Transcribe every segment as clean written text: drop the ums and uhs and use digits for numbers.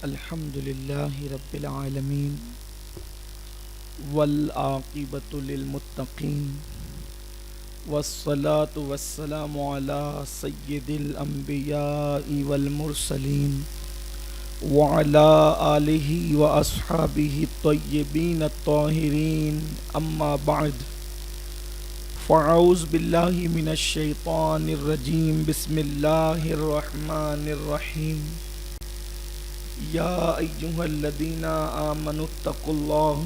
الحمد لله رب العالمين والعاقبة للمتقين والصلاة والسلام على سيد الأنبياء والمرسلين وعلى آله وأصحابه الطيبين الطاهرين أما بعد فأعوذ بالله من الشيطان الرجيم بسم الله الرحمن الرحيم يا أيها الذين آمنوا اتقوا الله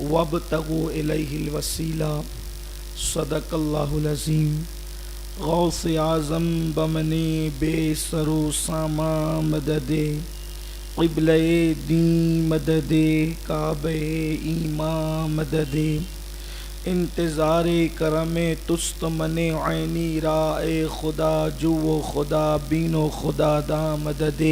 وابتغوا إليه الوسيلة صدق الله العظيم غوث اعظم بمنی بے سرو ساما مدد قبلہ دین مدد کعبہ ایمان مدد انتظار کرم تست من عینی رائے خدا جو خدا بین و خدا دا مدد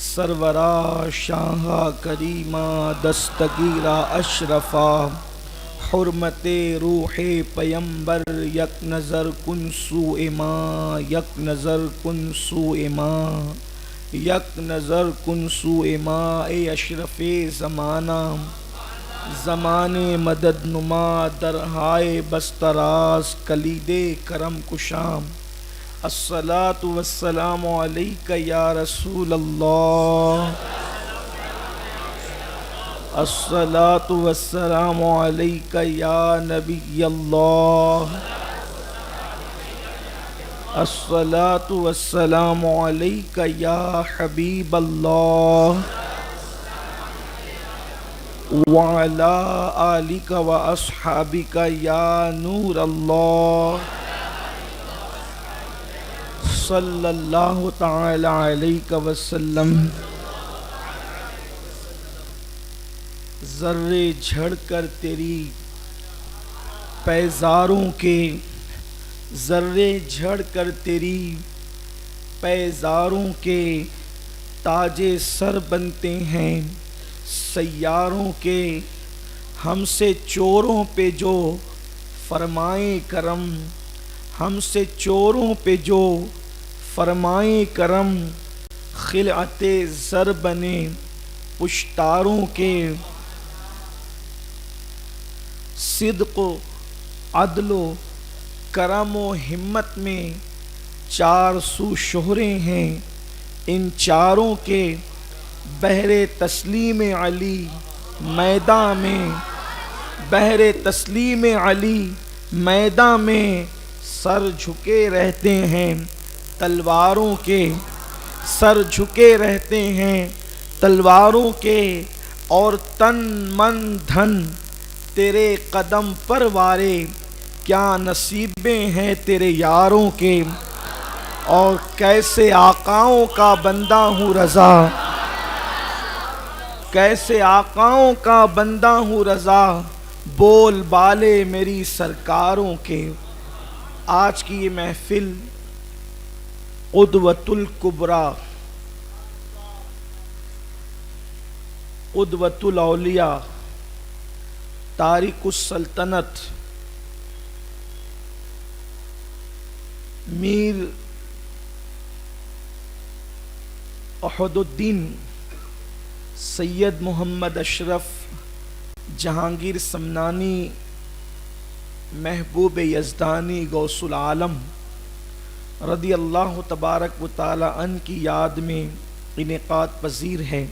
سرورا شاہ کریمہ دستگیرہ اشرفا حرمت روح پیمبر یک نظر کن سو ما یک نظر کن سو ما یک نظر کن سو ما اے اشرف زمانہ زمان مدد نما درہائے بستراز کلید کرم کشام الصلاۃ والسلام علیک یا رسول اللہ الصلاۃ والسلام علیک یا نبی اللہ الصلاۃ والسلام علیک یا حبیب اللہ وعلی آلک و اصحابک یا نور اللہ صلی اللہ تعالی علیہ وسلم ذرے جھڑ کر تیری پیزاروں کے ذرے جھڑ کر تیری پیزاروں کے تاج سر بنتے ہیں سیاروں کے ہم سے چوروں پہ جو فرمائے کرم ہم سے چوروں پہ جو فرمائے کرم خلعت زر بنے پشتاروں کے صدق و عدل و کرم و ہمت میں چار سو شہرے ہیں ان چاروں کے بحر تسلیم علی میدان میں بحر تسلیم علی میدان میں سر جھکے رہتے ہیں تلواروں کے سر جھکے رہتے ہیں تلواروں کے اور تن من دھن تیرے قدم پر وارے کیا نصیبیں ہیں تیرے یاروں کے اور کیسے آقاؤں کا بندہ ہوں رضا کیسے آقاؤں کا بندہ ہوں رضا بول بالے میری سرکاروں کے آج کی یہ محفل قدوۃ الکبریٰ قدوۃ الاولیاء تارک السلطنت میر احد الدین سید محمد اشرف جہانگیر سمنانی محبوب یزدانی غوث العالم رضی اللہ تبارک و تعالی عنہ کی یاد میں انعقاد پذیر ہے۔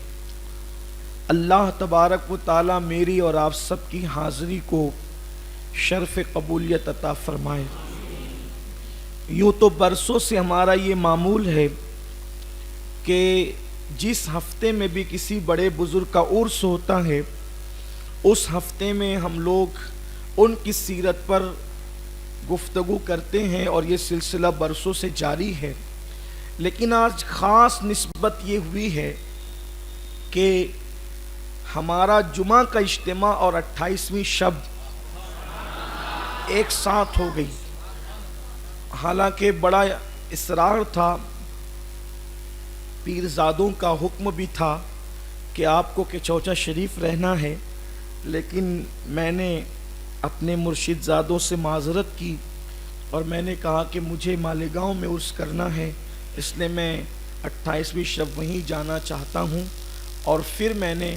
اللہ تبارک و تعالی میری اور آپ سب کی حاضری کو شرف قبولیت عطا فرمائے۔ یوں تو برسوں سے ہمارا یہ معمول ہے کہ جس ہفتے میں بھی کسی بڑے بزرگ کا عرس ہوتا ہے اس ہفتے میں ہم لوگ ان کی سیرت پر گفتگو کرتے ہیں اور یہ سلسلہ برسوں سے جاری ہے، لیکن آج خاص نسبت یہ ہوئی ہے کہ ہمارا جمعہ کا اجتماع اور 28ویں شب ایک ساتھ ہو گئی۔ حالانکہ بڑا اصرار تھا، پیرزادوں کا حکم بھی تھا کہ آپ کو کچوچا شریف رہنا ہے، لیکن میں نے اپنے مرشد زادوں سے معذرت کی اور میں نے کہا کہ مجھے مالیگاؤں میں عرس کرنا ہے، اس لیے میں 28ویں شب وہیں جانا چاہتا ہوں، اور پھر میں نے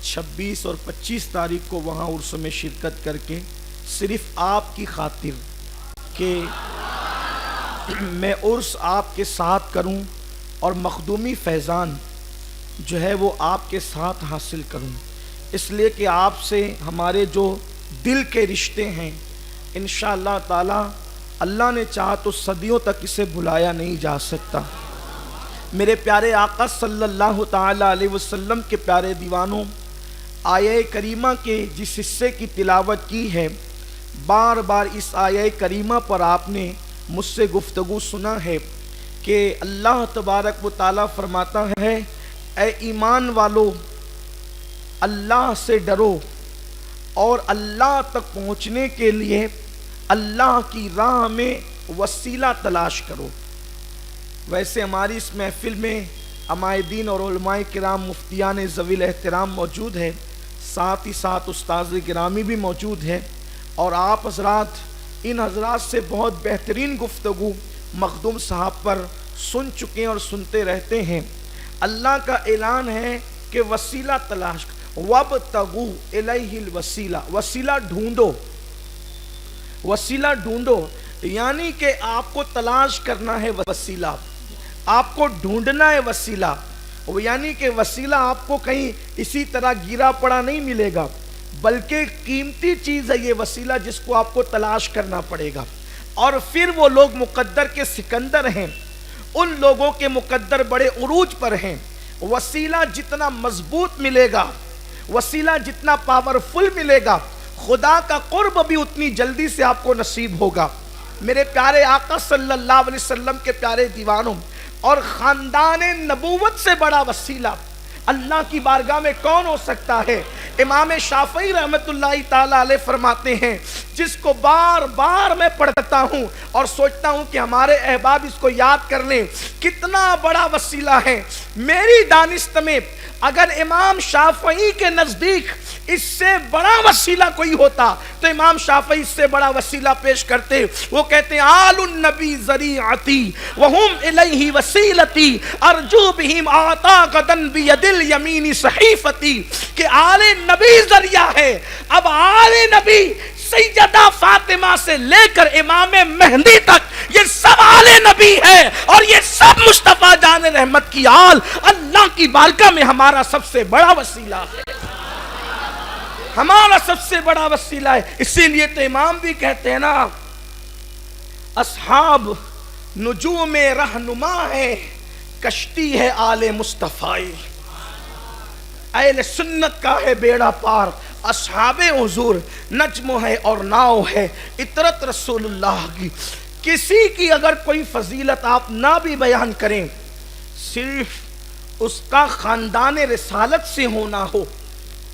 26 اور 25 تاریخ کو وہاں عرس میں شرکت کر کے صرف آپ کی خاطر کہ میں عرس آپ کے ساتھ کروں اور مخدومی فیضان جو ہے وہ آپ کے ساتھ حاصل کروں، اس لیے کہ آپ سے ہمارے جو دل کے رشتے ہیں انشاءاللہ تعالی اللہ نے چاہا تو صدیوں تک اسے بھلایا نہیں جا سکتا۔ میرے پیارے آقا صلی اللہ تعالی علیہ وسلم کے پیارے دیوانوں، آیہ کریمہ کے جس حصے کی تلاوت کی ہے، بار بار اس آیہ کریمہ پر آپ نے مجھ سے گفتگو سنا ہے کہ اللہ تبارک و تعالیٰ فرماتا ہے، اے ایمان والو اللہ سے ڈرو اور اللہ تک پہنچنے کے لیے اللہ کی راہ میں وسیلہ تلاش کرو۔ ویسے ہماری اس محفل میں عمائدین اور علماء کرام مفتیان ذوی الاحترام موجود ہے، ساتھ ہی ساتھ استاذ گرامی بھی موجود ہے، اور آپ حضرات ان حضرات سے بہت بہترین گفتگو مخدوم صاحب پر سن چکے ہیں اور سنتے رہتے ہیں۔ اللہ کا اعلان ہے کہ وسیلہ تلاش، وَابْتَغُوا إِلَيْهِ الْوَسِيلَةَ، وسیلہ ڈھونڈو، وسیلہ ڈھونڈو، یعنی کہ آپ کو تلاش کرنا ہے وسیلہ، آپ کو ڈھونڈنا ہے وسیلہ، یعنی کہ وسیلہ آپ کو کہیں اسی طرح گرا پڑا نہیں ملے گا، بلکہ قیمتی چیز ہے یہ وسیلہ جس کو آپ کو تلاش کرنا پڑے گا۔ اور پھر وہ لوگ مقدر کے سکندر ہیں، ان لوگوں کے مقدر بڑے عروج پر ہیں۔ وسیلہ جتنا مضبوط ملے گا، وسیلہ جتنا پاورفل ملے گا، خدا کا قرب بھی اتنی جلدی سے آپ کو نصیب ہوگا۔ میرے پیارے آقا صلی اللہ علیہ وسلم کے پیارے دیوانوں، اور خاندان نبوت سے بڑا وسیلہ اللہ کی بارگاہ میں کون ہو سکتا ہے؟ امام شافعی رحمت اللہ تعالی علیہ فرماتے ہیں، جس کو بار بار میں پڑھتا ہوں اور سوچتا ہوں کہ ہمارے احباب اس کو یاد کر لیں، کتنا بڑا وسیلہ ہے۔ میری دانست میں اگر امام شافعی کے نزدیک اس سے بڑا وسیلہ کوئی ہوتا تو امام شافعی اس سے بڑا وسیلہ پیش کرتے۔ وہ کہتے ہیں آل النبی ذریعتی وہم الیہ وسیلتی ارجو بہم آتا غدن بید الیمین صحیفتی، کہ آل نبی ذریعہ ہے۔ اب آل نبی سیدہ فاطمہ سے لے کر امام مہدی تک یہ سب آل نبی ہے، اور یہ سب مصطفیٰ جان رحمت کی آل اللہ کی بارگاہ میں ہمارا سب سے بڑا وسیلہ ہے، ہمارا سب سے بڑا وسیلہ ہے۔ اسی لیے تو امام بھی کہتے ہیں نا، اصحاب نجوم رہنما ہے، کشتی ہے آل مصطفیٰ، اہل سنت کا ہے بیڑا پار، اصحاب حضور نجم ہے اور ناؤ ہے، اطرت رسول اللہ کی۔ کسی کی اگر کوئی فضیلت آپ نہ بھی بیان کریں، صرف اس کا خاندان رسالت سے ہونا ہو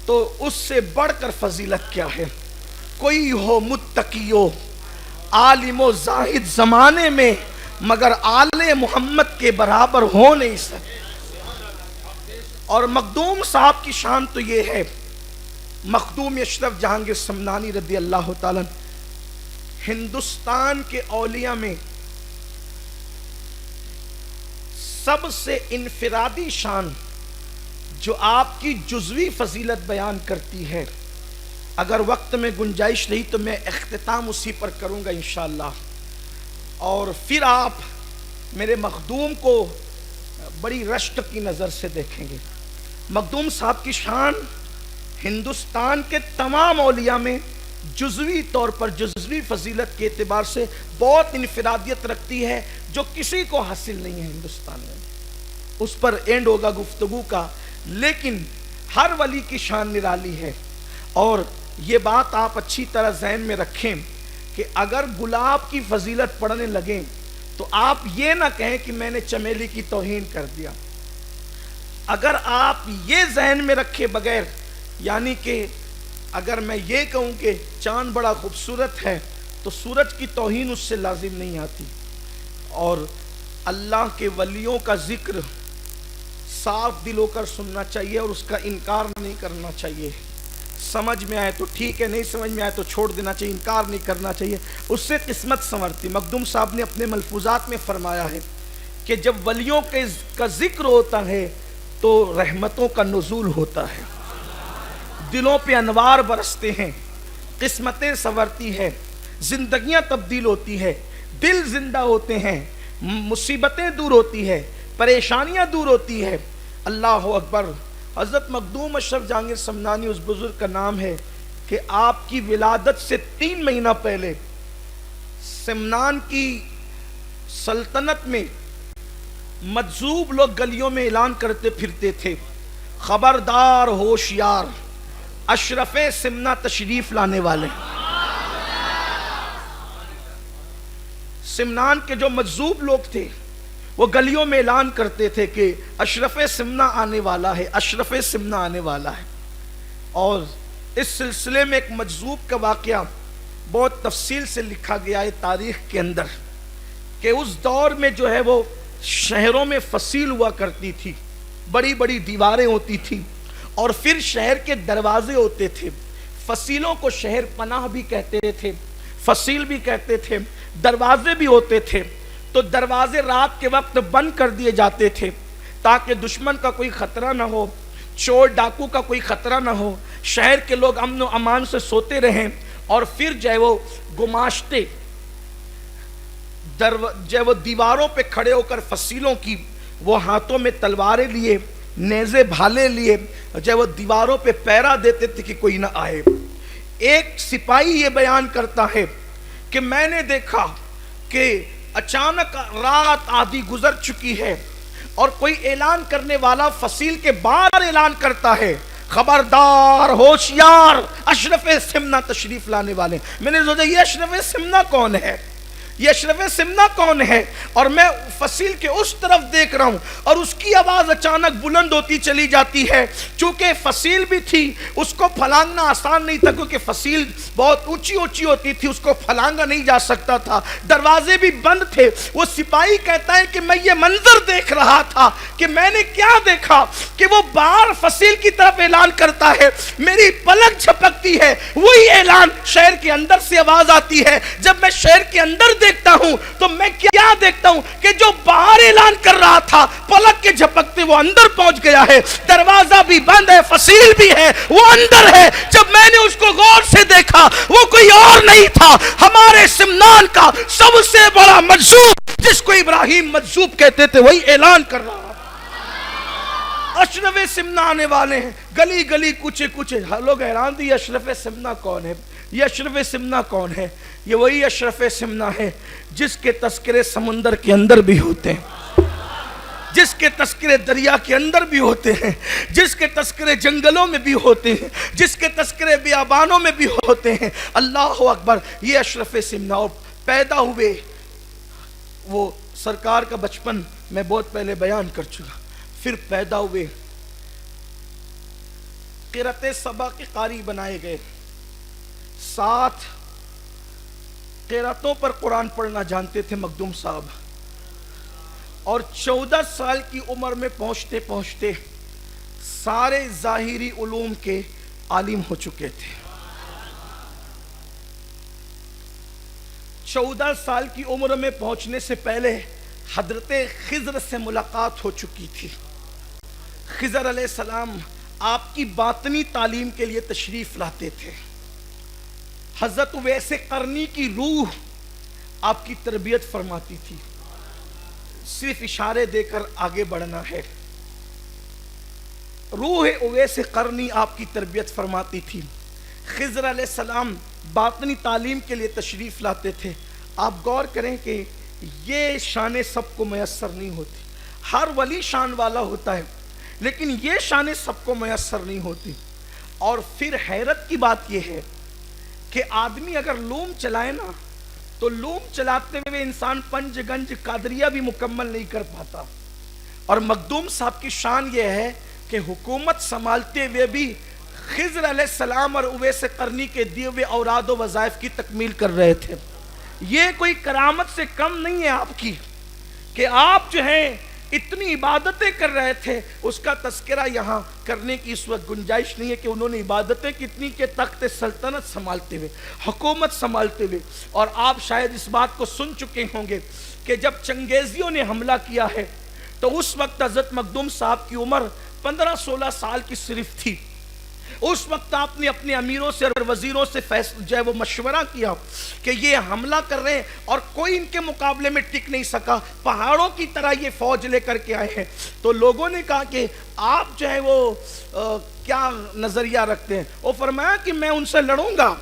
تو اس سے بڑھ کر فضیلت کیا ہے؟ کوئی ہو متقی ہو عالم و زاہد زمانے میں، مگر آل محمد کے برابر ہو نہیں سکتے۔ اور مخدوم صاحب کی شان تو یہ ہے، مخدوم اشرف جہانگیر سمنانی رضی اللہ تعالیٰ ہندوستان کے اولیاء میں سب سے انفرادی شان جو آپ کی جزوی فضیلت بیان کرتی ہے۔ اگر وقت میں گنجائش رہی تو میں اختتام اسی پر کروں گا انشاءاللہ، اور پھر آپ میرے مخدوم کو بڑی رشک کی نظر سے دیکھیں گے۔ مخدوم صاحب کی شان ہندوستان کے تمام اولیاء میں جزوی طور پر جزوی فضیلت کے اعتبار سے بہت انفرادیت رکھتی ہے، جو کسی کو حاصل نہیں ہے ہندوستان میں۔ اس پر اینڈ ہوگا گفتگو کا، لیکن ہر ولی کی شان نرالی ہے۔ اور یہ بات آپ اچھی طرح ذہن میں رکھیں کہ اگر گلاب کی فضیلت پڑھنے لگیں تو آپ یہ نہ کہیں کہ میں نے چمیلی کی توہین کر دیا۔ اگر آپ یہ ذہن میں رکھے بغیر، یعنی کہ اگر میں یہ کہوں کہ چاند بڑا خوبصورت ہے تو سورج کی توہین اس سے لازم نہیں آتی۔ اور اللہ کے ولیوں کا ذکر صاف دل ہو کر سننا چاہیے اور اس کا انکار نہیں کرنا چاہیے۔ سمجھ میں آئے تو ٹھیک ہے، نہیں سمجھ میں آئے تو چھوڑ دینا چاہیے، انکار نہیں کرنا چاہیے، اس سے قسمت سنورتی۔ مخدوم صاحب نے اپنے ملفوظات میں فرمایا ہے کہ جب ولیوں کا ذکر ہوتا ہے تو رحمتوں کا نزول ہوتا ہے، دلوں پہ انوار برستے ہیں، قسمتیں سنورتی ہے، زندگیاں تبدیل ہوتی ہے، دل زندہ ہوتے ہیں، مصیبتیں دور ہوتی ہے، پریشانیاں دور ہوتی ہے۔ اللہ اکبر۔ حضرت مخدوم اشرف جہانگیر سمنانی اس بزرگ کا نام ہے کہ آپ کی ولادت سے 3 مہینہ پہلے سمنان کی سلطنت میں مجذوب لوگ گلیوں میں اعلان کرتے پھرتے تھے، خبردار ہوشیار، اشرف سمنا تشریف لانے والے۔ سمنان کے جو مجذوب لوگ تھے وہ گلیوں میں اعلان کرتے تھے کہ اشرف سمنا آنے والا ہے، اشرف سمنا آنے والا ہے۔ اور اس سلسلے میں ایک مجذوب کا واقعہ بہت تفصیل سے لکھا گیا ہے تاریخ کے اندر کہ اس دور میں جو ہے وہ شہروں میں فصیل ہوا کرتی تھی، بڑی بڑی دیواریں ہوتی تھیں اور پھر شہر کے دروازے ہوتے تھے۔ فصیلوں کو شہر پناہ بھی کہتے تھے، فصیل بھی کہتے تھے، دروازے بھی ہوتے تھے۔ تو دروازے رات کے وقت بند کر دیے جاتے تھے تاکہ دشمن کا کوئی خطرہ نہ ہو، چور ڈاکو کا کوئی خطرہ نہ ہو، شہر کے لوگ امن و امان سے سوتے رہیں۔ اور پھر جو ہے وہ گماشتے جو ہے وہ دیواروں پہ کھڑے ہو کر فصیلوں کی وہ ہاتھوں میں تلواریں لیے، نیزے بھالے لیے جو ہے وہ دیواروں پہ پہرا دیتے تھے کہ کوئی نہ آئے۔ ایک سپاہی یہ بیان کرتا ہے کہ میں نے دیکھا کہ اچانک رات آدھی گزر چکی ہے اور کوئی اعلان کرنے والا فصیل کے باہر اعلان کرتا ہے، خبردار ہوشیار، اشرف سمنا تشریف لانے والے۔ میں نے سوچا یہ اشرف سمنا کون ہے، یہ اشرف سمنا کون ہے؟ اور میں فصیل کے اس طرف دیکھ رہا ہوں اور اس کی آواز اچانک بلند ہوتی چلی جاتی ہے۔ چونکہ فصیل بھی تھی، اس کو پھلانگنا آسان نہیں تھا کیونکہ فصیل بہت اونچی اونچی ہوتی تھی، اس کو پھلانگا نہیں جا سکتا تھا، دروازے بھی بند تھے۔ وہ سپاہی کہتا ہے کہ میں یہ منظر دیکھ رہا تھا کہ میں نے کیا دیکھا کہ وہ باہر فصیل کی طرف اعلان کرتا ہے، میری پلک جھپکتی ہے، وہی اعلان شہر کے اندر سے آواز آتی ہے۔ جب میں شہر کے اندر دیکھتا ہوں تو میں کیا دیکھتا ہوں کہ جو باہر اعلان کر رہا تھا پلک کے جھپکتے وہ اندر پہنچ گیا ہے، دروازہ بھی بند ہے، فصیل بھی ہے، وہ اندر ہے۔ جب میں نے اس کو غور سے دیکھا وہ کوئی اور نہیں تھا، ہمارے سمنان کا سب سے بڑا مجذوب جس کو ابراہیم مجذوب کہتے تھے وہی اعلان کر رہا۔ اشرف سمنا آنے والے ہیں، گلی گلی کوچے کوچے لوگ حیران تھے یہ اشرف سمنا کون ہے، یہ اشرف سمنا کون ہے؟ یہ وہی اشرف سمنا ہے جس کے تذکرے سمندر کے اندر بھی ہوتے ہیں، جس کے تذکرے دریا کے اندر بھی ہوتے ہیں، جس کے تذکرے جنگلوں میں بھی ہوتے ہیں، جس کے تذکرے بیابانوں میں بھی ہوتے ہیں۔ اللہ اکبر۔ یہ اشرف سمنا اور پیدا ہوئے وہ سرکار کا بچپن میں بہت پہلے بیان کر چکا۔ پھر پیدا ہوئے، قرأت سبا کے قاری بنائے گئے، 7 قرأتوں پر قرآن پڑھنا جانتے تھے مخدوم صاحب، اور 14 سال کی عمر میں پہنچتے پہنچتے سارے ظاہری علوم کے عالم ہو چکے تھے۔ 14 سال کی عمر میں پہنچنے سے پہلے حضرت خضر سے ملاقات ہو چکی تھی۔ خضر علیہ السلام آپ کی باطنی تعلیم کے لیے تشریف لاتے تھے۔ حضرت اویس قرنی کی روح آپ کی تربیت فرماتی تھی۔ صرف اشارے دے کر آگے بڑھنا ہے۔ روح اویس قرنی آپ کی تربیت فرماتی تھی۔ خضر علیہ السلام باطنی تعلیم کے لیے تشریف لاتے تھے۔ آپ غور کریں کہ یہ شان سب کو میسر نہیں ہوتی، ہر ولی شان والا ہوتا ہے لیکن یہ شان سب کو میسر نہیں ہوتی۔ اور پھر حیرت کی بات یہ ہے کہ آدمی اگر لوم چلائے نا تو لوم چلاتے ہوئے انسان پنج گنج قادریہ بھی مکمل نہیں کر پاتا۔ اور مخدوم صاحب کی شان یہ ہے کہ حکومت سنبھالتے ہوئے بھی خضر علیہ السلام اور اویس قرنی کے دیے ہوئے اوراد و وظائف کی تکمیل کر رہے تھے۔ یہ کوئی کرامت سے کم نہیں ہے آپ کی کہ آپ جو ہیں اتنی عبادتیں کر رہے تھے، اس کا تذکرہ یہاں کرنے کی اس وقت گنجائش نہیں ہے کہ انہوں نے عبادتیں کتنی کہ تخت سلطنت سنبھالتے ہوئے، حکومت سنبھالتے ہوئے. اور آپ شاید اس بات کو سن چکے ہوں گے کہ جب چنگیزیوں نے حملہ کیا ہے تو اس وقت حضرت مخدوم صاحب کی عمر 15-16 سال کی صرف تھی. اس وقت آپ نے اپنے امیروں سے اور وزیروں سے جو ہے وہ مشورہ کیا کہ یہ حملہ کر رہے ہیں اور کوئی ان کے مقابلے میں ٹک نہیں سکا، پہاڑوں کی طرح یہ فوج لے کر کے آئے ہیں. تو لوگوں نے کہا کہ آپ جو ہے وہ کیا نظریہ رکھتے ہیں؟ وہ فرمایا کہ میں ان سے لڑوں گا.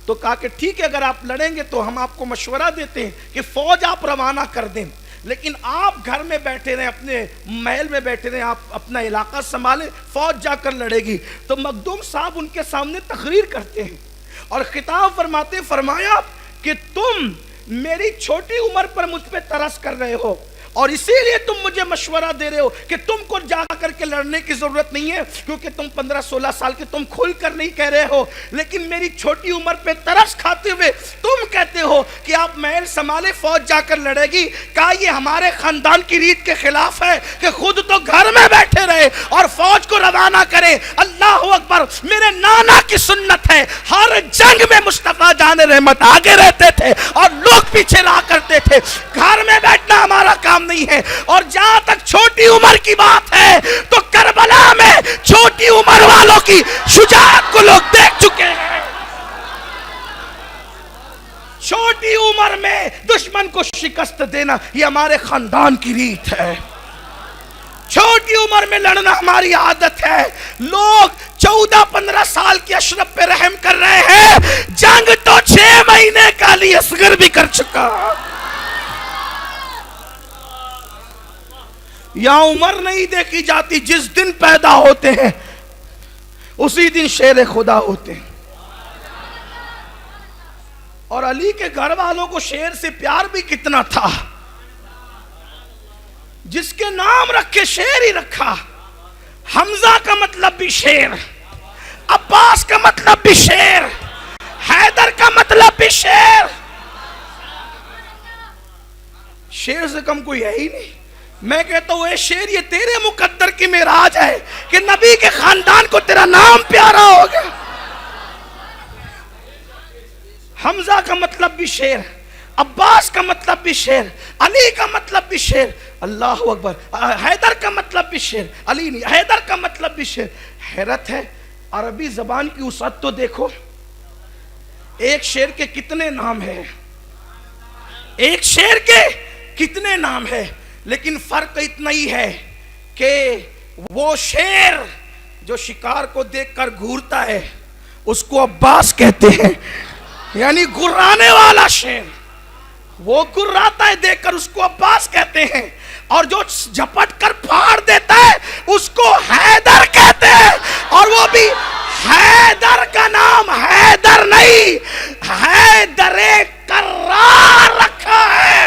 تو کہا کہ ٹھیک ہے، اگر آپ لڑیں گے تو ہم آپ کو مشورہ دیتے ہیں کہ فوج آپ روانہ کر دیں، لیکن آپ گھر میں بیٹھے رہیں، اپنے محل میں بیٹھے رہیں، آپ اپنا علاقہ سنبھالیں، فوج جا کر لڑے گی. تو مخدوم صاحب ان کے سامنے تقریر کرتے ہیں اور خطاب فرماتے، فرمایا کہ تم میری چھوٹی عمر پر مجھ پہ ترس کر رہے ہو اور اسی لیے تم مجھے مشورہ دے رہے ہو کہ تم کو جا کر کے لڑنے کی ضرورت نہیں ہے کیونکہ تم 15-16 سال کے، تم کھل کر نہیں کہہ رہے ہو، لیکن میری چھوٹی عمر پہ ترس کھاتے ہوئے تم کہتے ہو کہ آپ محل سنبھالے، فوج جا کر لڑے گی. کہا یہ ہمارے خاندان کی ریت کے خلاف ہے کہ خود تو گھر میں بیٹھے رہے اور فوج کو روانہ کرے. اللہ اکبر، میرے نانا کی سنت ہے، ہر جنگ میں مصطفیٰ جان رحمت آگے رہتے تھے اور لوگ پیچھے رہا کرتے تھے. گھر میں بیٹھنا ہمارا کام نہیں ہے. اور جہاں تک چھوٹی عمر کی بات ہے تو کربلا میں چھوٹی عمر والوں کی شجاعت کو لوگ دیکھ چکے ہیں. چھوٹی عمر میں دشمن کو شکست دینا یہ ہمارے خاندان کی ریت ہے. چھوٹی عمر میں لڑنا ہماری عادت ہے. لوگ 14-15 سال کے اشرف پہ رحم کر رہے ہیں، جنگ تو 6 مہینے کا علی اصغر بھی کر چکا. یا عمر نہیں دیکھی جاتی، جس دن پیدا ہوتے ہیں اسی دن شیر خدا ہوتے ہیں. اور علی کے گھر والوں کو شیر سے پیار بھی کتنا تھا، جس کے نام رکھے شیر ہی رکھا. حمزہ کا مطلب بھی شیر، عباس کا مطلب بھی شیر، حیدر کا مطلب بھی شیر. شیر سے کم کوئی ہے ہی نہیں. میں کہتا ہوں اے شیر، یہ تیرے مقدر کی معراج ہے کہ نبی کے خاندان کو تیرا نام پیارا ہو گیا. حمزہ کا مطلب بھی شیر، عباس کا مطلب بھی شیر، علی کا مطلب بھی شیر. اللہ اکبر. حیدر کا مطلب بھی شیر، علی نہیں، حیدر کا مطلب بھی شیر. حیرت ہے، عربی زبان کی وسعت تو دیکھو. ایک شیر کے کتنے نام ہیں، ایک شیر کے کتنے نام ہیں، لیکن فرق اتنا ہی ہے کہ وہ شیر جو شکار کو دیکھ کر گھورتا ہے اس کو عباس کہتے ہیں، یعنی گرانے والا شیر. وہ گراتا ہے دیکھ کر، اس کو عباس کہتے ہیں. اور جو جھپٹ کر پھاڑ دیتا ہے اس کو حیدر کہتے ہیں. اور وہ بھی حیدر کا نام حیدر نہیں، حیدر کرار رکھا ہے.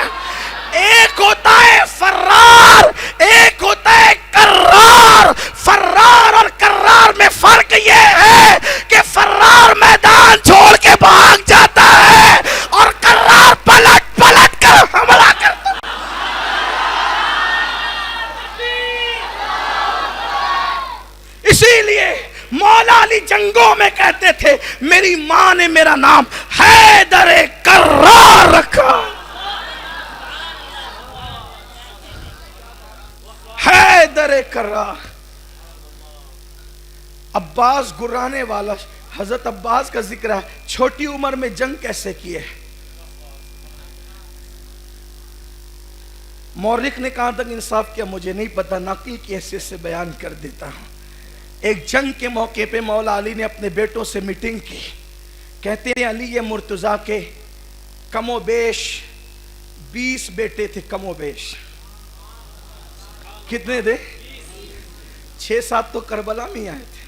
ایک ہوتا ہے فرار، ایک ہوتا ہے کرار. فرار اور کرار میں فرق یہ ہے کہ فرار میدان چھوڑ کے بھاگ جاتا ہے اور کرار پلٹ پلٹ کر حملہ کرتا ہے. اسی لیے مولا علی جنگوں میں کہتے تھے میری ماں نے میرا نام حیدر کرار رکھا. حیدر کرار. عباس گرانے والا. حضرت عباس کا ذکر ہے، چھوٹی عمر میں جنگ کیسے کیے. مورخ نے کہاں تک انصاف کیا مجھے نہیں پتا، نقل کی حیثیت سے بیان کر دیتا ہوں. ایک جنگ کے موقع پہ مولا علی نے اپنے بیٹوں سے میٹنگ کی. کہتے ہیں علی یہ مرتضیٰ کے کم و بیش 20 بیٹے تھے. کم و بیش کتنے تھے؟ 6-7 تو کربلا میں آئے تھے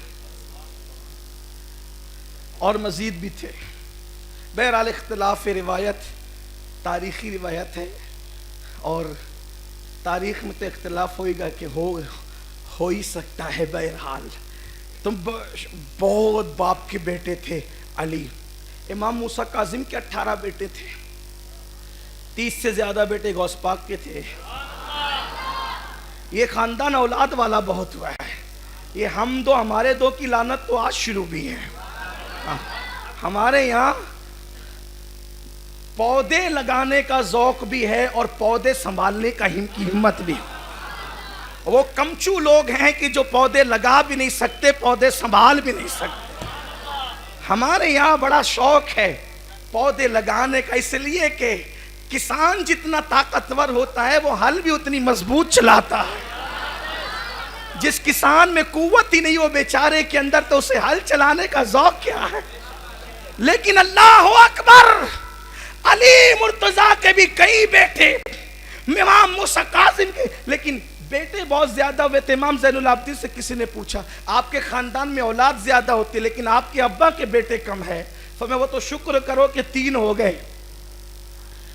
اور مزید بھی تھے. بہرحال اختلاف روایت تاریخی روایت ہے اور تاریخ میں تو اختلاف ہوئے گا کہ ہو ہی سکتا ہے. بہرحال تم بہت باپ کے بیٹے تھے علی. امام موسیٰ کاظم کے 18 بیٹے تھے. 30 سے زیادہ بیٹے غوث پاک کے تھے. یہ خاندان اولاد والا بہت ہوا ہے. یہ ہم دو ہمارے دو کی لعنت تو آج شروع بھی ہے. ہمارے یہاں پودے لگانے کا ذوق بھی ہے اور پودے سنبھالنے کا ہمت بھی. وہ کمچو لوگ ہیں کہ جو پودے لگا بھی نہیں سکتے, پودے سنبھال بھی نہیں سکتے. ہمارے یہاں بڑا شوق ہے پودے لگانے کا, اس لیے کہ کسان جتنا طاقتور ہوتا ہے وہ ہل بھی اتنی مضبوط چلاتا ہے. جس کسان میں قوت ہی نہیں ہو بیچارے کے اندر, تو اسے ہل چلانے کا ذوق کیا ہے. لیکن اللہ اکبر, علی مرتضیٰ کے بھی کئی بیٹے, امام موسیٰ کاظم کے, لیکن بیٹے بہت زیادہ ہوئے تھے. امام زین العابدین سے کسی نے پوچھا آپ کے خاندان میں اولاد زیادہ ہوتی لیکن آپ کے ابا کے بیٹے کم ہے. فرمایا وہ تو شکر کرو کہ 3 ہو گئے,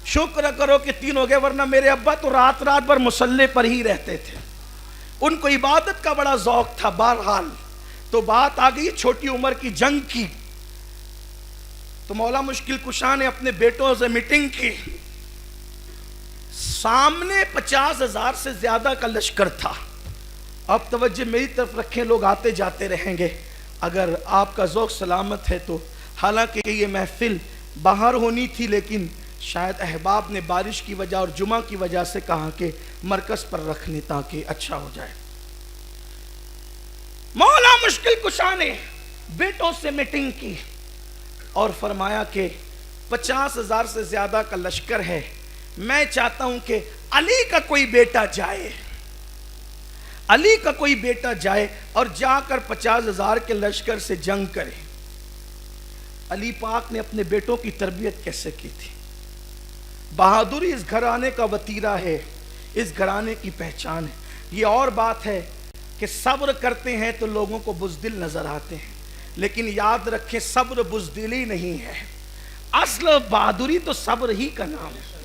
شکر کرو کہ 3 ہو گئے, ورنہ میرے ابا تو رات بھر مصلی پر ہی رہتے تھے. ان کو عبادت کا بڑا ذوق تھا. بہرحال تو بات آ گئی چھوٹی عمر کی جنگ کی, تو مولا مشکل کشا نے اپنے بیٹوں سے میٹنگ کی. سامنے 50,000 سے زیادہ کا لشکر تھا. اب توجہ میری طرف رکھیں, لوگ آتے جاتے رہیں گے, اگر آپ کا ذوق سلامت ہے تو. حالانکہ یہ محفل باہر ہونی تھی لیکن شاید احباب نے بارش کی وجہ اور جمعہ کی وجہ سے کہا کہ مرکز پر رکھ لیں تاکہ اچھا ہو جائے. مولا مشکل کشا نے بیٹوں سے میٹنگ کی اور فرمایا کہ 50,000 سے زیادہ کا لشکر ہے, میں چاہتا ہوں کہ علی کا کوئی بیٹا جائے, علی کا کوئی بیٹا جائے اور جا کر 50,000 کے لشکر سے جنگ کرے. علی پاک نے اپنے بیٹوں کی تربیت کیسے کی تھی. بہادری اس گھرانے کا وتیرہ ہے, اس گھرانے کی پہچان ہے. یہ اور بات ہے کہ صبر کرتے ہیں تو لوگوں کو بزدل نظر آتے ہیں, لیکن یاد رکھیں صبر بزدلی نہیں ہے, اصل بہادری تو صبر ہی کا نام ہے.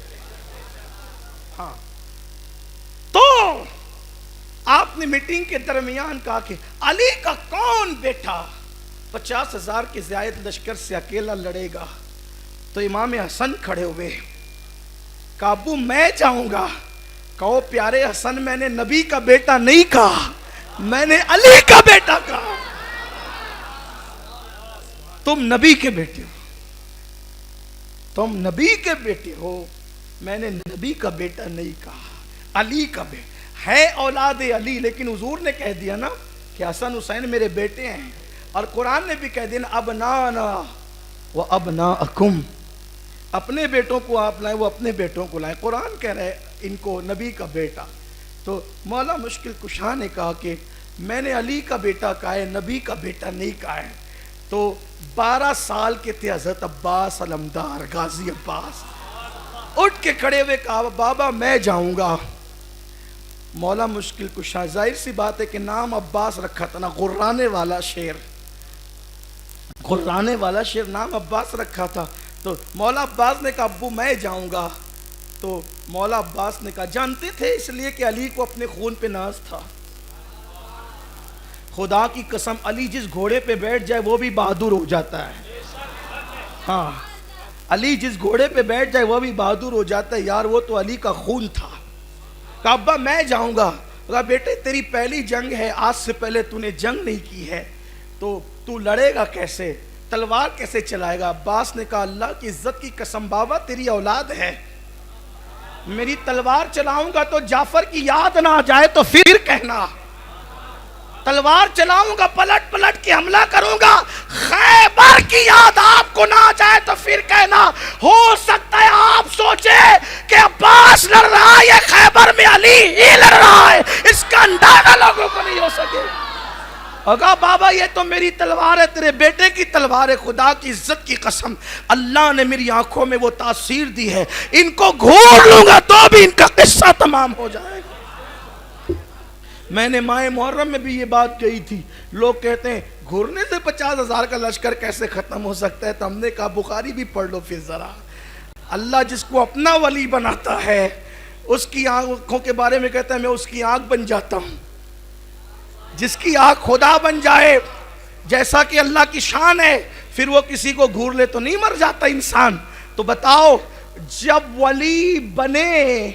ہاں, تو آپ نے میٹنگ کے درمیان کہا کہ علی کا کون بیٹا 50,000 کے زائد لشکر سے اکیلا لڑے گا. تو امام حسن کھڑے ہوئے, کہا ابو میں جاؤں گا. کہو پیارے حسن, میں نے نبی کا بیٹا نہیں کہا, میں نے علی کا بیٹا کہا. تم نبی کے بیٹے ہو, تم نبی کے بیٹے ہو, میں نے نبی کا بیٹا نہیں کہا, علی کا بیٹا ہے. اولاد علی, لیکن حضور نے کہہ دیا نا کہ حسن حسین میرے بیٹے ہیں, اور قرآن نے بھی کہہ دیا ابنانا و ابناءکم, اپنے بیٹوں کو آپ لائیں وہ اپنے بیٹوں کو لائیں. قرآن کہہ رہے ان کو نبی کا بیٹا. تو مولا مشکل کشا نے کہا کہ میں نے علی کا بیٹا کہا ہے, نبی کا بیٹا نہیں کہا ہے. تو 12 سال کے تھے حضرت عباس علمدار, غازی عباس, اٹھ کے کھڑے ہوئے کہا بابا میں جاؤں گا. مولا مشکل کشا, ظاہر سی بات ہے کہ نام عباس رکھا تھا نا, غرانے والا شیر, غرانے والا شیر نام عباس رکھا تھا. تو مولا عباس نے کہا ابو میں جاؤں گا. تو مولا عباس نے کہا جانتے تھے اس لیے کہ علی کو اپنے خون پہ ناز تھا. خدا کی قسم علی جس گھوڑے پہ بیٹھ جائے وہ بھی بہادر ہو جاتا ہے. ہاں, علی جس گھوڑے پہ بیٹھ جائے وہ بھی بہادر ہو جاتا ہے. یار وہ تو علی کا خون تھا. کہا ابا میں جاؤں گا. کہا بیٹے تیری پہلی جنگ ہے, آج سے پہلے تو نے جنگ نہیں کی ہے, تو تو لڑے گا کیسے, تلوار کیسے چلائے گا. عباس نے کہا اللہ کی عزت کی قسم بابا تیری اولاد ہے, میری تلوار چلاؤں گا تو جعفر کی یاد نہ آ جائے تو پھر کہنا, تلوار چلاؤں گا پلٹ پلٹ کے حملہ کروں گا, خیبر کی یاد آپ کو نہ آ جائے تو پھر کہنا. ہو سکتا ہے آپ سوچے کہ عباس لڑ رہا ہے, یہ خیبر میں علی ہی لڑ رہا ہے, اس کا اندازہ لوگوں کو نہیں ہو سکے. کہا بابا یہ تو میری تلوار ہے, تیرے بیٹے کی تلوار ہے. خدا کی عزت کی قسم اللہ نے میری آنکھوں میں وہ تاثیر دی ہے, ان کو گھور لوں گا تو بھی ان کا قصہ تمام ہو جائے گا. میں نے ماہ محرم میں بھی یہ بات کہی تھی. لوگ کہتے ہیں گھورنے سے 50,000 کا لشکر کیسے ختم ہو سکتا ہے. تو ہم نے کہا بخاری بھی پڑھ لو پھر ذرا. اللہ جس کو اپنا ولی بناتا ہے اس کی آنکھوں کے بارے میں کہتا ہے میں اس کی آنکھ بن جاتا ہوں. جس کی آنکھ خدا بن جائے جیسا کہ اللہ کی شان ہے, پھر وہ کسی کو گھور لے تو نہیں مر جاتا انسان. تو بتاؤ جب ولی بنے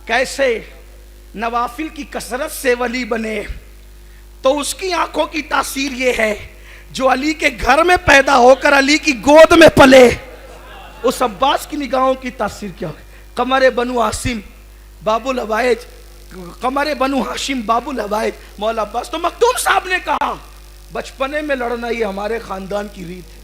کیسے, نوافل کی کثرت سے ولی بنے تو اس کی آنکھوں کی تاثیر یہ ہے جو علی کے گھر میں پیدا ہو کر علی کی گود میں پلے، اس عباس کی نگاہوں کی تاثیر کیا ہوگی؟ قمر بنو ہاشم باب الحوائج، قمر بنو ہاشم باب الحوائج مولا عباس۔ تو مخدوم صاحب نے کہا بچپنے میں لڑنا یہ ہمارے خاندان کی ریت ہے،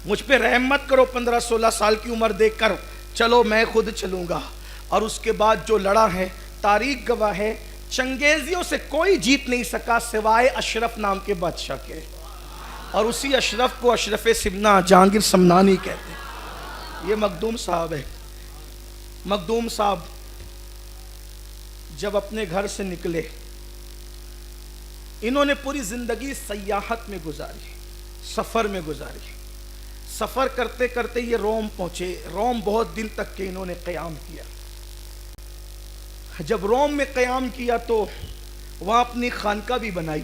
مجھ پہ رحم مت کرو 15-16 سال کی عمر دیکھ کر، چلو میں خود چلوں گا۔ اور اس کے بعد جو لڑا ہے تاریخ گواہ ہے، چنگیزیوں سے کوئی جیت نہیں سکا سوائے اشرف نام کے بادشاہ کے، اور اسی اشرف کو اشرف سمنا جہانگیر سمنانی کہتے ہیں۔ یہ مخدوم صاحب ہے۔ مخدوم صاحب جب اپنے گھر سے نکلے، انہوں نے پوری زندگی سیاحت میں گزاری، سفر میں گزاری۔ سفر کرتے کرتے یہ روم پہنچے۔ روم بہت دن تک کہ انہوں نے قیام کیا۔ جب روم میں قیام کیا تو وہاں اپنی خانقاہ بھی بنائی،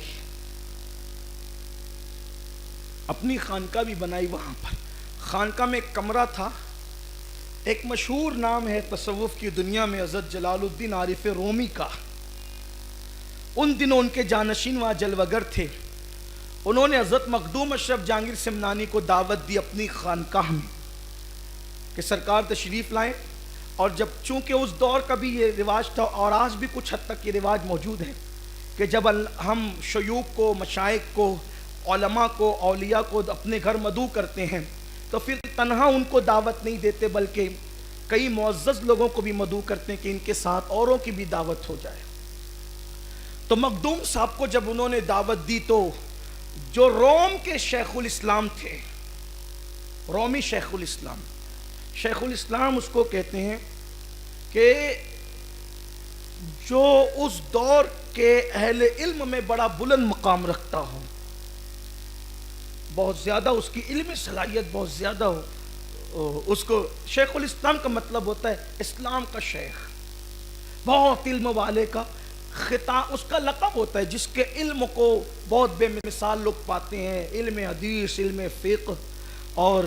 اپنی خانقاہ بھی بنائی۔ وہاں پر خانقاہ میں ایک کمرہ تھا، ایک مشہور نام ہے تصوف کی دنیا میں حضرت جلال الدین عارف رومی کا۔ ان دنوں ان کے جانشین وہاں جلوگر تھے۔ انہوں نے حضرت مخدوم اشرف جہانگیر سمنانی کو دعوت دی اپنی خانقاہ میں کہ سرکار تشریف لائیں۔ اور جب چونکہ اس دور کا بھی یہ رواج تھا اور آج بھی کچھ حد تک یہ رواج موجود ہے کہ جب ہم شیوخ کو، مشائخ کو، علماء کو، اولیاء کو اپنے گھر مدعو کرتے ہیں تو پھر تنہا ان کو دعوت نہیں دیتے بلکہ کئی معزز لوگوں کو بھی مدعو کرتے ہیں کہ ان کے ساتھ اوروں کی بھی دعوت ہو جائے۔ تو مخدوم صاحب کو جب انہوں نے دعوت دی تو جو روم کے شیخ الاسلام تھے، رومی شیخ الاسلام، شیخ الاسلام اس کو کہتے ہیں کہ جو اس دور کے اہل علم میں بڑا بلند مقام رکھتا ہو، بہت زیادہ اس کی علمی صلاحیت بہت زیادہ ہو، اس کو شیخ الاسلام کا مطلب ہوتا ہے اسلام کا شیخ، بہت علم والے کا خطاب، اس کا لقب ہوتا ہے جس کے علم کو بہت بے مثال لوگ پاتے ہیں، علم حدیث، علم فقہ، اور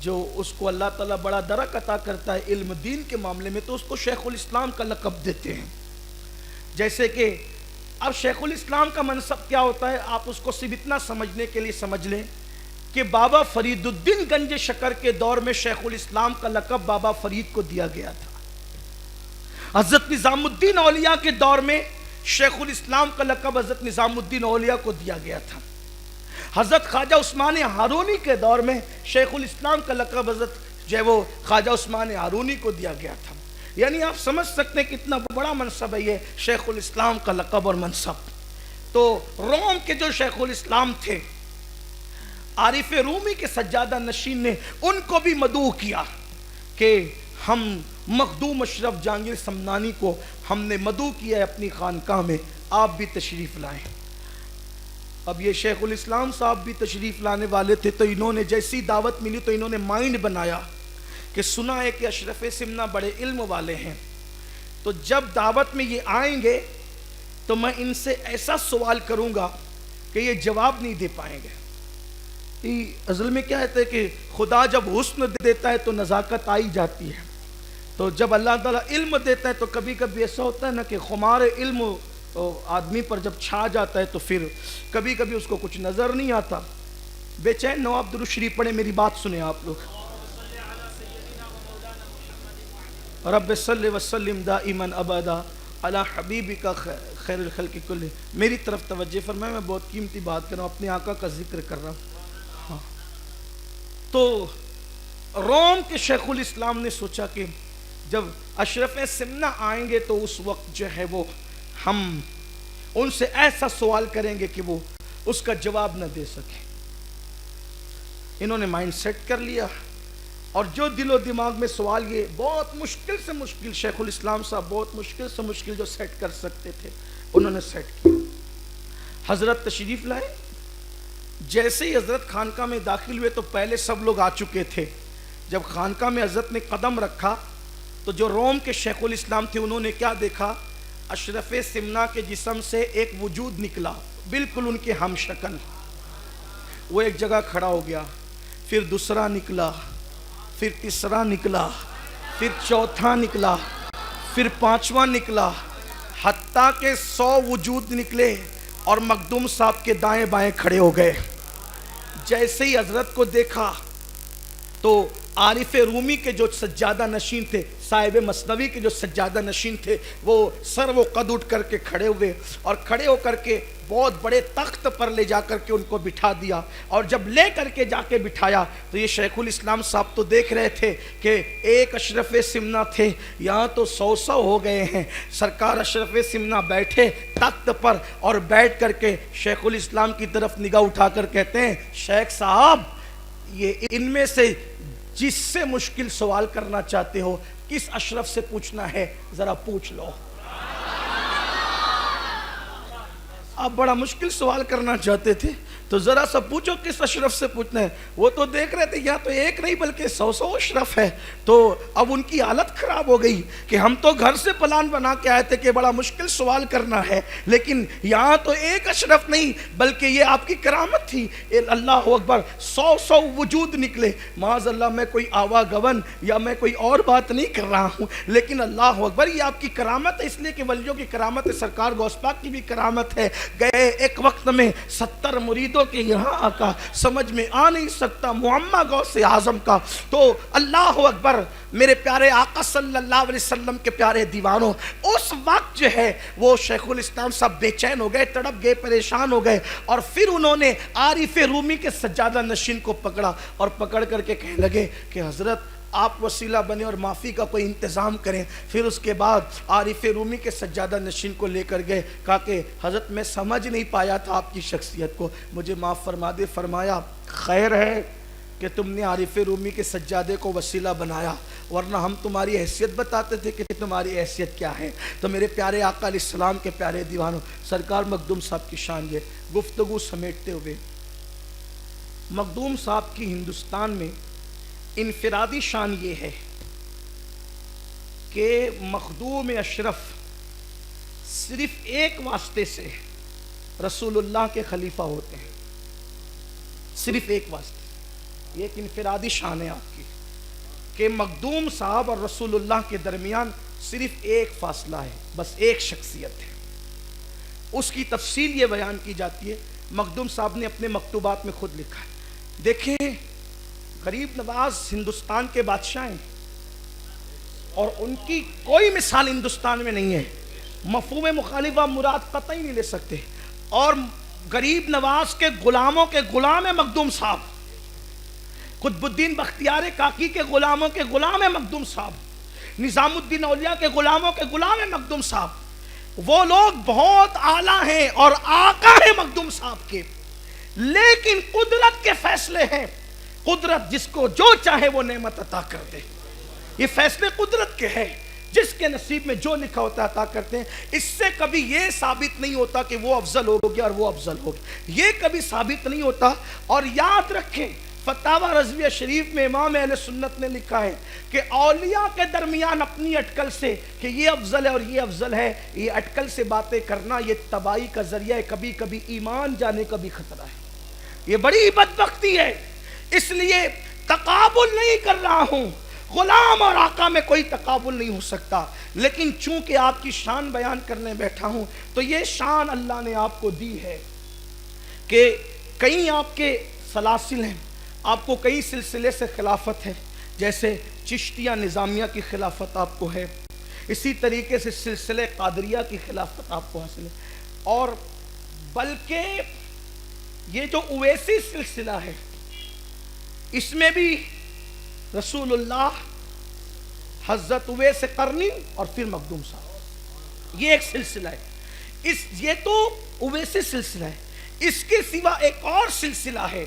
جو اس کو اللہ تعالیٰ بڑا درک عطا کرتا ہے علم دین کے معاملے میں تو اس کو شیخ الاسلام کا لقب دیتے ہیں۔ جیسے کہ اب شیخ الاسلام کا منصب کیا ہوتا ہے، آپ اس کو صرف اتنا سمجھنے کے لیے سمجھ لیں کہ بابا فرید الدین گنج شکر کے دور میں شیخ الاسلام کا لقب بابا فرید کو دیا گیا تھا۔ حضرت نظام الدین اولیاء کے دور میں شیخ الاسلام کا لقب حضرت نظام الدین اولیاء کو دیا گیا تھا۔ حضرت خواجہ عثمان ہارونی کے دور میں شیخ الاسلام کا لقب حضرت جو ہے وہ خواجہ عثمان ہارونی کو دیا گیا تھا۔ یعنی آپ سمجھ سکتے ہیں کتنا بڑا منصب ہے یہ شیخ الاسلام کا لقب اور منصب۔ تو روم کے جو شیخ الاسلام تھے، عارف رومی کے سجادہ نشین نے ان کو بھی مدعو کیا کہ ہم مخدوم اشرف جہانگیر سمنانی کو ہم نے مدعو کیا ہے اپنی خانقاہ میں، آپ بھی تشریف لائیں۔ اب یہ شیخ الاسلام صاحب بھی تشریف لانے والے تھے تو انہوں نے جیسی دعوت ملی تو انہوں نے مائنڈ بنایا کہ سنا ہے کہ اشرف سمنا بڑے علم والے ہیں، تو جب دعوت میں یہ آئیں گے تو میں ان سے ایسا سوال کروں گا کہ یہ جواب نہیں دے پائیں گے۔ اصل میں کیا ہے کہ خدا جب حسن دیتا ہے تو نزاکت آئی جاتی ہے، تو جب اللہ تعالیٰ علم دیتا ہے تو کبھی کبھی ایسا ہوتا ہے نا کہ خمار علم آدمی پر جب چھا جاتا ہے تو پھر کبھی کبھی اس کو کچھ نظر نہیں آتا۔ بے چین نواب درود شریف پڑھیں، میری بات سنیں آپ لوگ۔ رب صلی وسلم دائما ابدا علی حبیبک خیر الخلق کل۔ میری طرف توجہ فرمائیں، میں بہت قیمتی بات کر رہا ہوں، اپنے آقا کا ذکر کر رہا ہوں۔ ہاں تو روم کے شیخ الاسلام نے سوچا کہ جب اشرف سمنا آئیں گے تو اس وقت جو ہے وہ ہم ان سے ایسا سوال کریں گے کہ وہ اس کا جواب نہ دے سکیں۔ انہوں نے مائنڈ سیٹ کر لیا اور جو دل و دماغ میں سوال یہ بہت مشکل سے مشکل، شیخ الاسلام صاحب بہت مشکل سے مشکل جو سیٹ کر سکتے تھے انہوں نے سیٹ کیا۔ حضرت تشریف لائے، جیسے ہی حضرت خانقاہ میں داخل ہوئے تو پہلے سب لوگ آ چکے تھے۔ جب خانقاہ میں حضرت نے قدم رکھا تو جو روم کے شیخ الاسلام تھے انہوں نے کیا دیکھا، اشرف سمنا کے جسم سے ایک وجود نکلا بالکل ان کے ہم شکل، وہ ایک جگہ کھڑا ہو گیا، پھر دوسرا نکلا، پھر تیسرا نکلا، پھر چوتھا نکلا، پھر پانچواں نکلا۔ حتیٰ کہ 100 وجود نکلے اور مخدوم صاحب کے دائیں بائیں کھڑے ہو گئے. جیسے ہی حضرت کو دیکھا تو عارف رومی کے جو سجادہ نشین تھے، صاحب مثنوی کے جو سجادہ نشین تھے، وہ سر و قد اٹھ کر کے کھڑے ہوئے اور کھڑے ہو کر کے بہت بڑے تخت پر لے جا کر کے ان کو بٹھا دیا. اور جب لے کر کے جا کے بٹھایا تو یہ شیخ الاسلام صاحب تو دیکھ رہے تھے کہ ایک اشرف سمنا تھے، یہاں تو 100 ہو گئے ہیں. سرکار اشرف سمنا بیٹھے تخت پر اور بیٹھ کر کے شیخ الاسلام کی طرف نگاہ اٹھا کر کہتے ہیں، شیخ صاحب یہ ان میں سے جس سے مشکل سوال کرنا چاہتے ہو، کس اشرف سے پوچھنا ہے ذرا پوچھ لو. آپ بڑا مشکل سوال کرنا چاہتے تھے تو ذرا سا پوچھو کس اشرف سے پوچھنا ہے. وہ تو دیکھ رہے تھے یا تو ایک نہیں بلکہ 100 اشرف ہے. تو اب ان کی حالت خراب ہو گئی کہ ہم تو گھر سے پلان بنا کے آئے تھے کہ بڑا مشکل سوال کرنا ہے، لیکن یہاں تو ایک اشرف نہیں بلکہ یہ آپ کی کرامت تھی. اللہ اکبر، 100 وجود نکلے. معاذ اللہ میں کوئی آوا گون یا میں کوئی اور بات نہیں کر رہا ہوں، لیکن اللہ اکبر یہ آپ کی کرامت ہے، اس لیے کہ ولیوں کی کرامت ہے، سرکار غوث پاک کی بھی کرامت ہے. گئے ایک وقت میں 70 مریدوں کے یہاں آقا سمجھ میں آ نہیں سکتا معمہ غوث اعظم کا. تو اللہ اکبر میرے پیارے آقا صلی اللہ علیہ وسلم کے پیارے دیوانوں، اس وقت جو ہے وہ شیخ الاسلام صاحب بے چین ہو گئے، تڑپ گئے، پریشان ہو گئے. اور پھر انہوں نے عارف رومی کے سجادہ نشین کو پکڑا اور پکڑ کر کے کہنے لگے کہ حضرت آپ وسیلہ بنے اور معافی کا کوئی انتظام کریں. پھر اس کے بعد عارف رومی کے سجادہ نشین کو لے کر گئے، کہا کہ حضرت میں سمجھ نہیں پایا تھا آپ کی شخصیت کو، مجھے معاف فرما دے. فرمایا خیر ہے کہ تم نے عارف رومی کے سجادے کو وسیلہ بنایا، ورنہ ہم تمہاری حیثیت بتاتے تھے کہ تمہاری حیثیت کیا ہے. تو میرے پیارے آقا علیہ السلام کے پیارے دیوانوں، سرکار مخدوم صاحب کی شان یہ گفتگو سمیٹتے ہوئے، مخدوم صاحب کی ہندوستان میں انفرادی شان یہ ہے کہ مخدوم اشرف صرف ایک واسطے سے رسول اللہ کے خلیفہ ہوتے ہیں، صرف ایک واسطے. یہ ایک انفرادی شان ہے آپ کی کہ مخدوم صاحب اور رسول اللہ کے درمیان صرف ایک فاصلہ ہے، بس ایک شخصیت ہے. اس کی تفصیل یہ بیان کی جاتی ہے، مخدوم صاحب نے اپنے مکتوبات میں خود لکھا ہے. دیکھیں غریب نواز ہندوستان کے بادشاہ ہیں اور ان کی کوئی مثال ہندوستان میں نہیں ہے. مفہوم مخالفہ مراد قطعی نہیں لے سکتے. اور غریب نواز کے غلاموں کے غلام ہے مخدوم صاحب، قطب الدین بختیار کاکی کے غلاموں کے غلام ہے مخدوم صاحب، نظام الدین اولیاء کے غلاموں کے غلام ہے مخدوم صاحب. وہ لوگ بہت اعلیٰ ہیں اور آقا ہیں مخدوم صاحب کے، لیکن قدرت کے فیصلے ہیں. قدرت جس کو جو چاہے وہ نعمت عطا کر دے. یہ فیصلے قدرت کے ہیں، جس کے نصیب میں جو لکھا ہوتا ہے عطا کرتے ہیں. اس سے کبھی یہ ثابت نہیں ہوتا کہ وہ افضل ہو گیا اور وہ افضل ہو گیا، یہ کبھی ثابت نہیں ہوتا. اور یاد رکھیں فتاوی رضویہ شریف میں امام اہل سنت نے لکھا ہے کہ اولیاء کے درمیان اپنی اٹکل سے کہ یہ افضل ہے اور یہ افضل ہے، یہ اٹکل سے باتیں کرنا یہ تباہی کا ذریعہ ہے، کبھی کبھی ایمان جانے کا بھی خطرہ ہے. یہ بڑی بدبختی ہے. اس لیے تقابل نہیں کر رہا ہوں، غلام اور آقا میں کوئی تقابل نہیں ہو سکتا، لیکن چونکہ آپ کی شان بیان کرنے بیٹھا ہوں تو یہ شان اللہ نے آپ کو دی ہے کہ کئی آپ کے سلاسل ہیں، آپ کو کئی سلسلے سے خلافت ہے، جیسے چشتیہ نظامیہ کی خلافت آپ کو ہے، اسی طریقے سے سلسلہ قادریہ کی خلافت آپ کو حاصل ہے. اور بلکہ یہ جو اویسی سلسلہ ہے اس میں بھی رسول اللہ، حضرت اویس قرنی اور پھر مخدوم صاحب، یہ ایک سلسلہ ہے. یہ تو اویسی سلسلہ ہے. اس کے سوا ایک اور سلسلہ ہے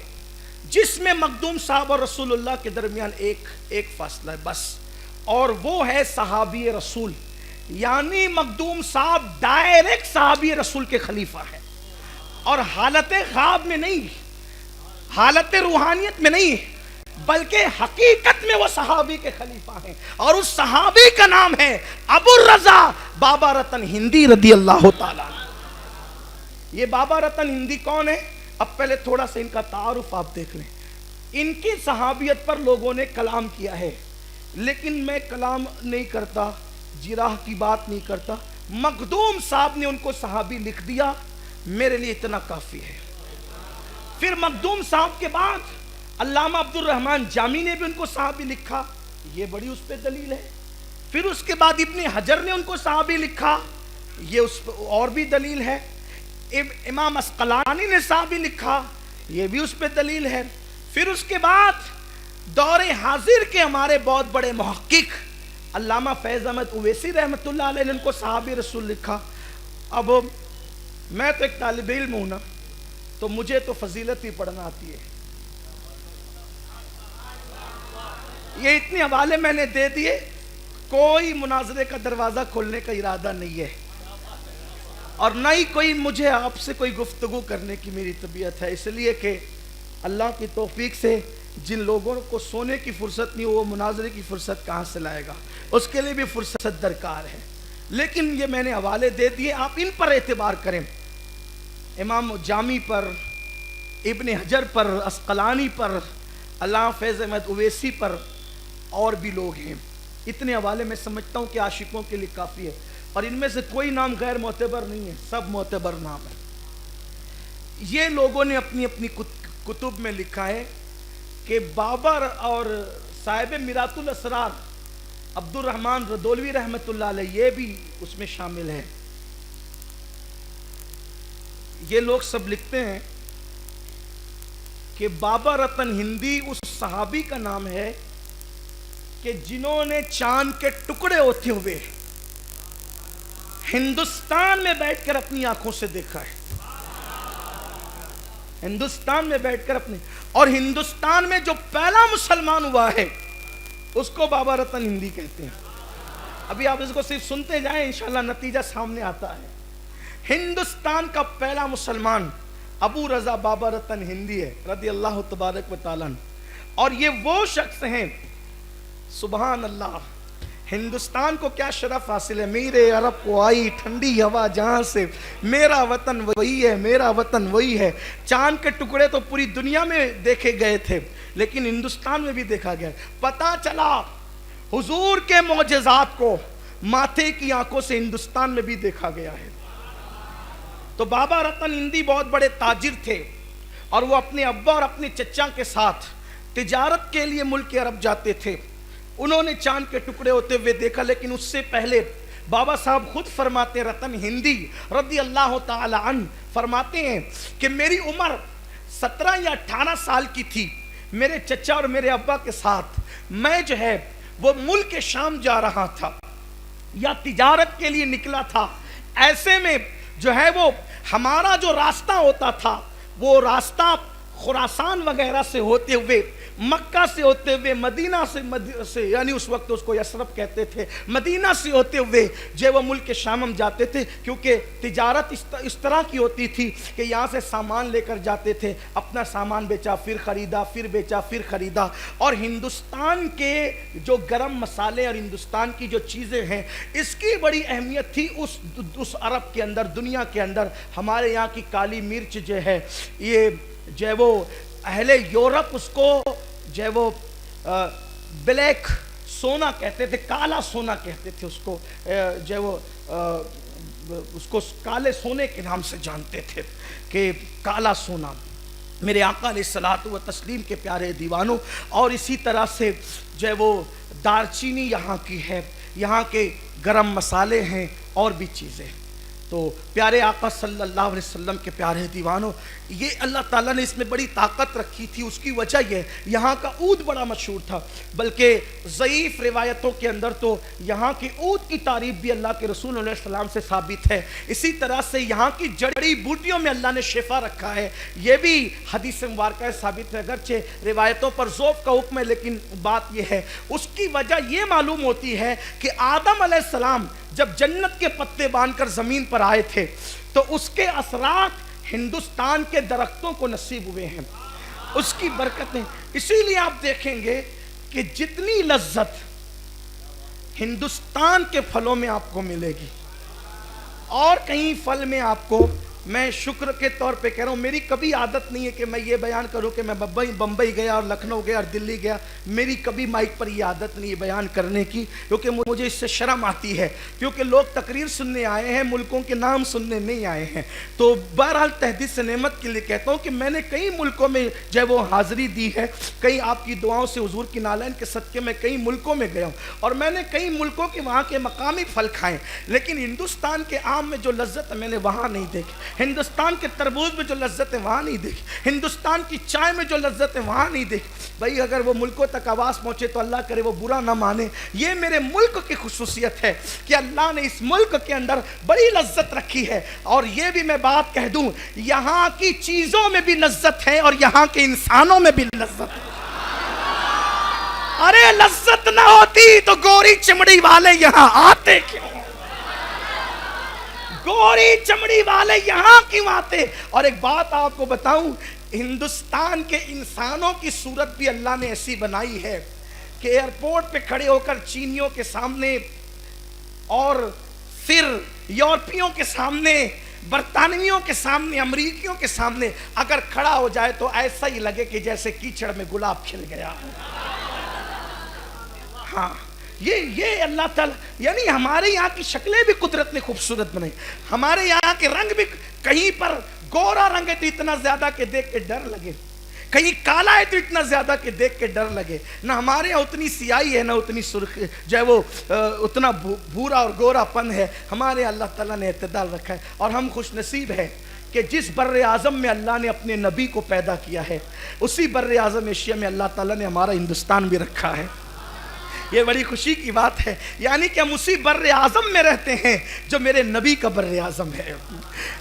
جس میں مخدوم صاحب اور رسول اللہ کے درمیان ایک فاصلہ ہے بس، اور وہ ہے صحابی رسول. یعنی مخدوم صاحب ڈائریکٹ صحابی رسول کے خلیفہ ہیں، اور حالت خواب میں نہیں، حالت روحانیت میں نہیں، بلکہ حقیقت میں وہ صحابی کے خلیفہ ہیں. اور اس صحابی کا نام ہے ابو الرضا بابا رتن ہندی رضی اللہ تعالیٰ. یہ بابا رتن ہندی کون ہے؟ اب پہلے تھوڑا سا ان کا تعارف آپ دیکھ لیں. ان کی صحابیت پر لوگوں نے کلام کیا ہے، لیکن میں کلام نہیں کرتا، جراح کی بات نہیں کرتا. مخدوم صاحب نے ان کو صحابی لکھ دیا، میرے لیے اتنا کافی ہے۔ پھر مخدوم صاحب کے بعد علامہ عبد الرحمن جامی نے بھی ان کو صحابی لکھا، یہ بڑی اس پہ دلیل ہے۔ پھر اس کے بعد ابن حجر نے ان کو صحابی لکھا، یہ اس پہ اور بھی دلیل ہے۔ امام اسقلانی نے صحابی لکھا، یہ بھی اس پہ دلیل ہے۔ پھر اس کے بعد دور حاضر کے ہمارے بہت بڑے محقق علامہ فیض احمد اویسی رحمۃ اللہ علیہ نے ان کو صحابی رسول لکھا۔ اب میں تو ایک طالب علم ہوں نا، تو مجھے تو فضیلت ہی پڑھنا آتی ہے۔ یہ اتنے حوالے میں نے دے دیے، کوئی مناظرے کا دروازہ کھولنے کا ارادہ نہیں ہے، اور نہ ہی کوئی مجھے آپ سے کوئی گفتگو کرنے کی میری طبیعت ہے، اس لیے کہ اللہ کی توفیق سے جن لوگوں کو سونے کی فرصت نہیں، وہ مناظرے کی فرصت کہاں سے لائے گا؟ اس کے لیے بھی فرصت درکار ہے۔ لیکن یہ میں نے حوالے دے دیے، آپ ان پر اعتبار کریں، امام جامی پر، ابن حجر پر، اسقلانی پر، علامہ فیض احمد اویسی پر، اور بھی لوگ ہیں۔ اتنے حوالے میں سمجھتا ہوں کہ عاشقوں کے لیے کافی ہے، اور ان میں سے کوئی نام غیر معتبر نہیں ہے، سب معتبر نام ہے۔ یہ لوگوں نے اپنی اپنی کتب میں لکھا ہے کہ بابر اور صاحب میرات الاسرار عبد الرحمن ردولوی رحمۃ اللہ علیہ یہ بھی اس میں شامل ہیں۔ یہ لوگ سب لکھتے ہیں کہ بابا رتن ہندی اس صحابی کا نام ہے کہ جنہوں نے چاند کے ٹکڑے ہوتے ہوئے ہندوستان میں بیٹھ کر اپنی آنکھوں سے دیکھا ہے، ہندوستان میں بیٹھ کر اپنے، اور ہندوستان میں جو پہلا مسلمان ہوا ہے اس کو بابا رتن ہندی کہتے ہیں۔ ابھی آپ اس کو صرف سنتے جائیں، انشاءاللہ نتیجہ سامنے آتا ہے۔ ہندوستان کا پہلا مسلمان ابو رضا بابا رتن ہندی ہے رضی اللہ تبارک و تعالیٰ، اور یہ وہ شخص ہیں، سبحان اللہ، ہندوستان کو کیا شرف حاصل ہے، میرے عرب کو آئی ٹھنڈی ہوا جہاں سے، میرا وطن وہی ہے، میرا وطن وہی ہے۔ چاند کے ٹکڑے تو پوری دنیا میں دیکھے گئے تھے، لیکن ہندوستان میں بھی دیکھا گیا۔ پتہ چلا حضور کے معجزات کو ماتھے کی آنکھوں سے ہندوستان میں بھی دیکھا گیا ہے۔ تو بابا رتن ہندی بہت بڑے تاجر تھے، اور وہ اپنے ابا اور اپنے چچا کے ساتھ تجارت کے لیے ملک عرب جاتے تھے۔ انہوں نے چاند کے ٹکڑے ہوتے ہوئے دیکھا، لیکن اس سے پہلے بابا صاحب خود فرماتے، رتن ہندی رضی اللہ تعالی عنہ فرماتے ہیں کہ میری عمر 17 یا 18 سال کی تھی، میرے چچا اور میرے ابا کے ساتھ میں جو ہے وہ ملک شام جا رہا تھا یا تجارت کے لیے نکلا تھا۔ ایسے میں جو ہے وہ ہمارا جو راستہ ہوتا تھا، وہ راستہ خراسان وغیرہ سے ہوتے ہوئے، مکہ سے ہوتے ہوئے، مدینہ سے یعنی اس وقت اس کو یثرب کہتے تھے، مدینہ سے ہوتے ہوئے جو وہ ملک شام ہم جاتے تھے، کیونکہ تجارت اس طرح کی ہوتی تھی کہ یہاں سے سامان لے کر جاتے تھے، اپنا سامان بیچا، پھر خریدا، پھر بیچا، پھر خریدا۔ اور ہندوستان کے جو گرم مسالے اور ہندوستان کی جو چیزیں ہیں، اس کی بڑی اہمیت تھی اس عرب کے اندر، دنیا کے اندر۔ ہمارے یہاں کی کالی مرچ جو ہے، یہ جو ہے وہ اہل یورپ اس کو جو ہے وہ بلیک سونا کہتے تھے، کالا سونا کہتے تھے اس کو، جو ہے وہ اس کو کالے سونے کے نام سے جانتے تھے کہ کالا سونا۔ میرے آقا علیہ الصلوۃ والتسلیم کے پیارے دیوانوں، اور اسی طرح سے جو ہے وہ دارچینی یہاں کی ہے، یہاں کے گرم مسالے ہیں، اور بھی چیزیں۔ تو پیارے آقا صلی اللہ علیہ وسلم کے پیارے دیوانوں، یہ اللہ تعالیٰ نے اس میں بڑی طاقت رکھی تھی۔ اس کی وجہ یہ یہاں کا عود بڑا مشہور تھا، بلکہ ضعیف روایتوں کے اندر تو یہاں کی عود کی تعریف بھی اللہ کے رسول علیہ السلام سے ثابت ہے۔ اسی طرح سے یہاں کی جڑی بوٹیوں میں اللہ نے شفا رکھا ہے، یہ بھی حدیث مبارکہ ثابت ہے، اگرچہ روایتوں پر ذوق کا حکم ہے، لیکن بات یہ ہے، اس کی وجہ یہ معلوم ہوتی ہے کہ آدم علیہ السلام جب جنت کے پتے باندھ کر زمین پر آئے تھے تو اس کے اثرات ہندوستان کے درختوں کو نصیب ہوئے ہیں، اس کی برکتیں۔ اسی لیے آپ دیکھیں گے کہ جتنی لذت ہندوستان کے پھلوں میں آپ کو ملے گی اور کہیں پھل میں آپ کو میں شکر کے طور پہ کہہ رہا ہوں، میری کبھی عادت نہیں ہے کہ میں یہ بیان کروں کہ میں بمبئی گیا اور لکھنؤ گیا اور دلی گیا. میری کبھی مائک پر یہ عادت نہیں ہے بیان کرنے کی، کیونکہ مجھے اس سے شرم آتی ہے، کیونکہ لوگ تقریر سننے آئے ہیں، ملکوں کے نام سننے نہیں آئے ہیں. تو بہرحال تحدیث نعمت کے لیے کہتا ہوں کہ میں نے کئی ملکوں میں جو ہے وہ حاضری دی ہے، کئی آپ کی دعاؤں سے حضور کی نالین کے صدقے میں کئی ملکوں میں گیا ہوں، اور میں نے کئی ملکوں کے وہاں کے مقامی پھل کھائے، لیکن ہندوستان کے آم میں جو لذت ہے میں نے وہاں نہیں دیکھی، ہندوستان کے تربوز میں جو لذت ہے وہاں نہیں دیکھی، ہندوستان کی چائے میں جو لذت ہے وہاں نہیں دیکھی. بھائی اگر وہ ملکوں تک آواز پہنچے تو اللہ کرے وہ برا نہ مانے. یہ میرے ملک کی خصوصیت ہے کہ اللہ نے اس ملک کے اندر بڑی لذت رکھی ہے. اور یہ بھی میں بات کہہ دوں، یہاں کی چیزوں میں بھی لذت ہے اور یہاں کے انسانوں میں بھی لذت ہے. ارے لذت نہ ہوتی تو گوری چمڑی والے یہاں آتے کیوں؟ گوری چمڑی والے یہاں کیوں آتے؟ اور ایک بات آپ کو بتاؤں، ہندوستان کے انسانوں کی صورت بھی اللہ نے ایسی بنائی ہے کہ ایئرپورٹ پہ کھڑے ہو کر چینیوں کے سامنے اور پھر یورپیوں کے سامنے، برطانویوں کے سامنے، امریکیوں کے سامنے اگر کھڑا ہو جائے تو ایسا ہی لگے کہ جیسے کیچڑ میں گلاب کھل گیا. ہاں یہ اللہ تعالیٰ، یعنی ہمارے یہاں کی شکلیں بھی قدرت نے خوبصورت بنائی. ہمارے یہاں کے رنگ بھی، کہیں پر گورا رنگ ہے تو اتنا زیادہ کہ دیکھ کے ڈر لگے، کہیں کالا ہے تو اتنا زیادہ کہ دیکھ کے ڈر لگے. نہ ہمارے یہاں اتنی سیاہی ہے، نہ اتنی سرخ جو ہے وہ اتنا بھورا اور گورا پن ہے. ہمارے اللہ تعالیٰ نے اعتدال رکھا ہے. اور ہم خوش نصیب ہیں کہ جس بر اعظم میں اللہ نے اپنے نبی کو پیدا کیا ہے، اسی بر اعظم ایشیا میں اللہ تعالیٰ نے ہمارا ہندوستان بھی رکھا ہے. یہ بڑی خوشی کی بات ہے، یعنی کہ ہم اسی بر اعظم میں رہتے ہیں جو میرے نبی کا بر اعظم ہے،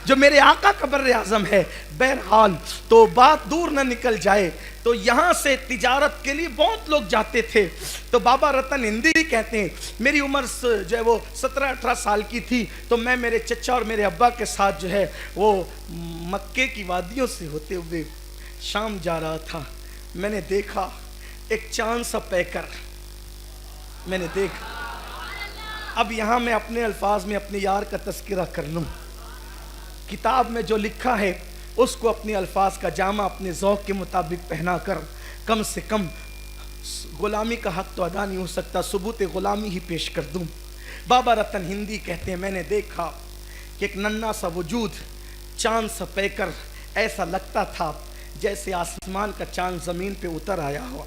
جو میرے آقا کا بر اعظم ہے. بہرحال تو بات دور نہ نکل جائے تو یہاں سے تجارت کے لیے بہت لوگ جاتے تھے. تو بابا رتن ہندی کہتے ہیں میری عمر جو ہے وہ 17-18 سال کی تھی تو میں میرے چچا اور میرے ابا کے ساتھ جو ہے وہ مکے کی وادیوں سے ہوتے ہوئے شام جا رہا تھا. میں نے دیکھا ایک چاند سا پیکر، میں نے دیکھا. اب یہاں میں اپنے الفاظ میں اپنے یار کا تذکرہ کر لوں. کتاب میں جو لکھا ہے اس کو اپنے الفاظ کا جامع اپنے ذوق کے مطابق پہنا کر کم سے کم غلامی کا حق تو ادا نہیں ہو سکتا، ثبوت غلامی ہی پیش کر دوں. بابا رتن ہندی کہتے ہیں میں نے دیکھا کہ ایک ننھا سا وجود، چاند سا پیکر، ایسا لگتا تھا جیسے آسمان کا چاند زمین پہ اتر آیا ہوا،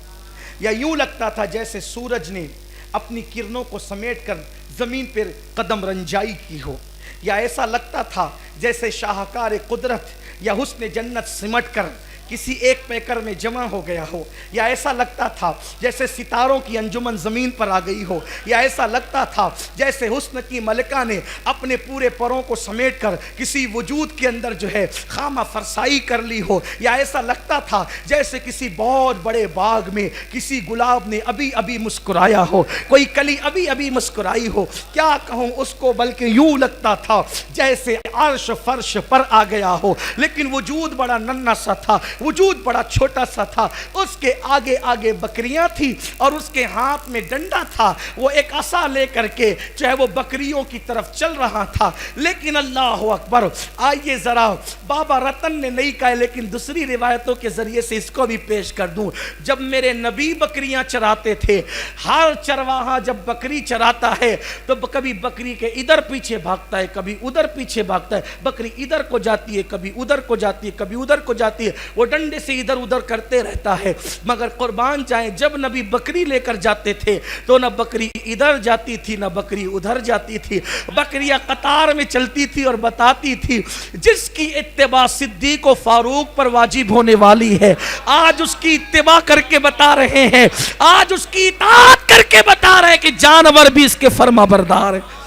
یا یوں لگتا تھا جیسے سورج نے اپنی کرنوں کو سمیٹ کر زمین پر قدم رنجائی کی ہو، یا ایسا لگتا تھا جیسے شاہکار قدرت یا حسن جنت سمٹ کر کسی ایک پیکر میں جمع ہو گیا ہو، یا ایسا لگتا تھا جیسے ستاروں کی انجمن زمین پر آ گئی ہو، یا ایسا لگتا تھا جیسے حسن کی ملکہ نے اپنے پورے پروں کو سمیٹ کر کسی وجود کے اندر جو ہے خامہ فرسائی کر لی ہو، یا ایسا لگتا تھا جیسے کسی بہت بڑے باغ میں کسی گلاب نے ابھی ابھی مسکرایا ہو، کوئی کلی ابھی ابھی مسکرائی ہو. کیا کہوں اس کو، بلکہ یوں لگتا تھا جیسے عرش فرش پر آ گیا ہو، لیکن وجود بڑا ننھا سا تھا، وجود بڑا چھوٹا سا تھا. اس کے آگے آگے بکریاں تھی اور اس کے ہاتھ میں ڈنڈا تھا، وہ ایک عصا لے کر کے چاہے وہ بکریوں کی طرف چل رہا تھا. لیکن اللہ اکبر، آئیے ذرا بابا رتن نے نہیں کہا لیکن دوسری روایتوں کے ذریعے سے اس کو بھی پیش کر دوں. جب میرے نبی بکریاں چراتے تھے، ہر چرواہا جب بکری چراتا ہے تو کبھی بکری کے ادھر پیچھے بھاگتا ہے، کبھی ادھر پیچھے بھاگتا ہے، بکری ادھر کو جاتی ہے، کبھی ادھر کو جاتی ہے، کبھی ادھر کو جاتی ہے، وہ ڈنڈے سے ادھر ادھر کرتے رہتا ہے. مگر قربان جائیں جب نبی بکری لے کر جاتے تھے تو نہ بکری ادھر جاتی تھی نہ بکری ادھر جاتی تھی، بکریاں قطار میں چلتی تھی اور بتاتی تھی جس کی اتباع صدیق و فاروق پر واجب ہونے والی ہے آج اس کی اتباع کر کے بتا رہے ہیں، آج اس کی اطاعت کر کے بتا رہے ہیں کہ جانور بھی اس کے فرما بردار ہیں.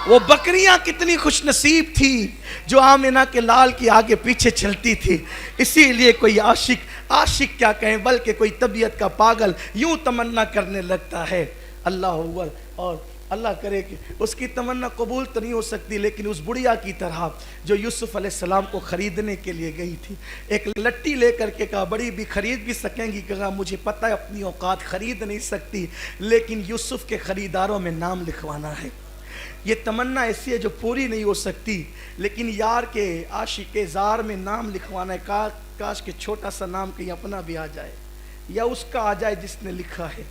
وہ بکریاں کتنی خوش نصیب تھی جو آمنہ کے لال کی آگے پیچھے چلتی تھی. اسی لیے کوئی عاشق کیا کہیں بلکہ کوئی طبیعت کا پاگل یوں تمنا کرنے لگتا ہے. اللہ اکبر. اور اللہ کرے کہ اس کی تمنا قبول تو نہیں ہو سکتی، لیکن اس بڑھیا کی طرح جو یوسف علیہ السلام کو خریدنے کے لیے گئی تھی، ایک لٹی لے کر کے کہا بڑی بھی خرید بھی سکیں گی، کہا مجھے پتہ ہے اپنی اوقات خرید نہیں سکتی لیکن یوسف کے خریداروں میں نام لکھوانا ہے. یہ تمنا ایسی ہے جو پوری نہیں ہو سکتی، لیکن یار کے عاشق زار میں نام لکھوانا ہے، کاش کہ چھوٹا سا نام کہیں اپنا بھی آ جائے یا اس کا آ جائے جس نے لکھا ہے۔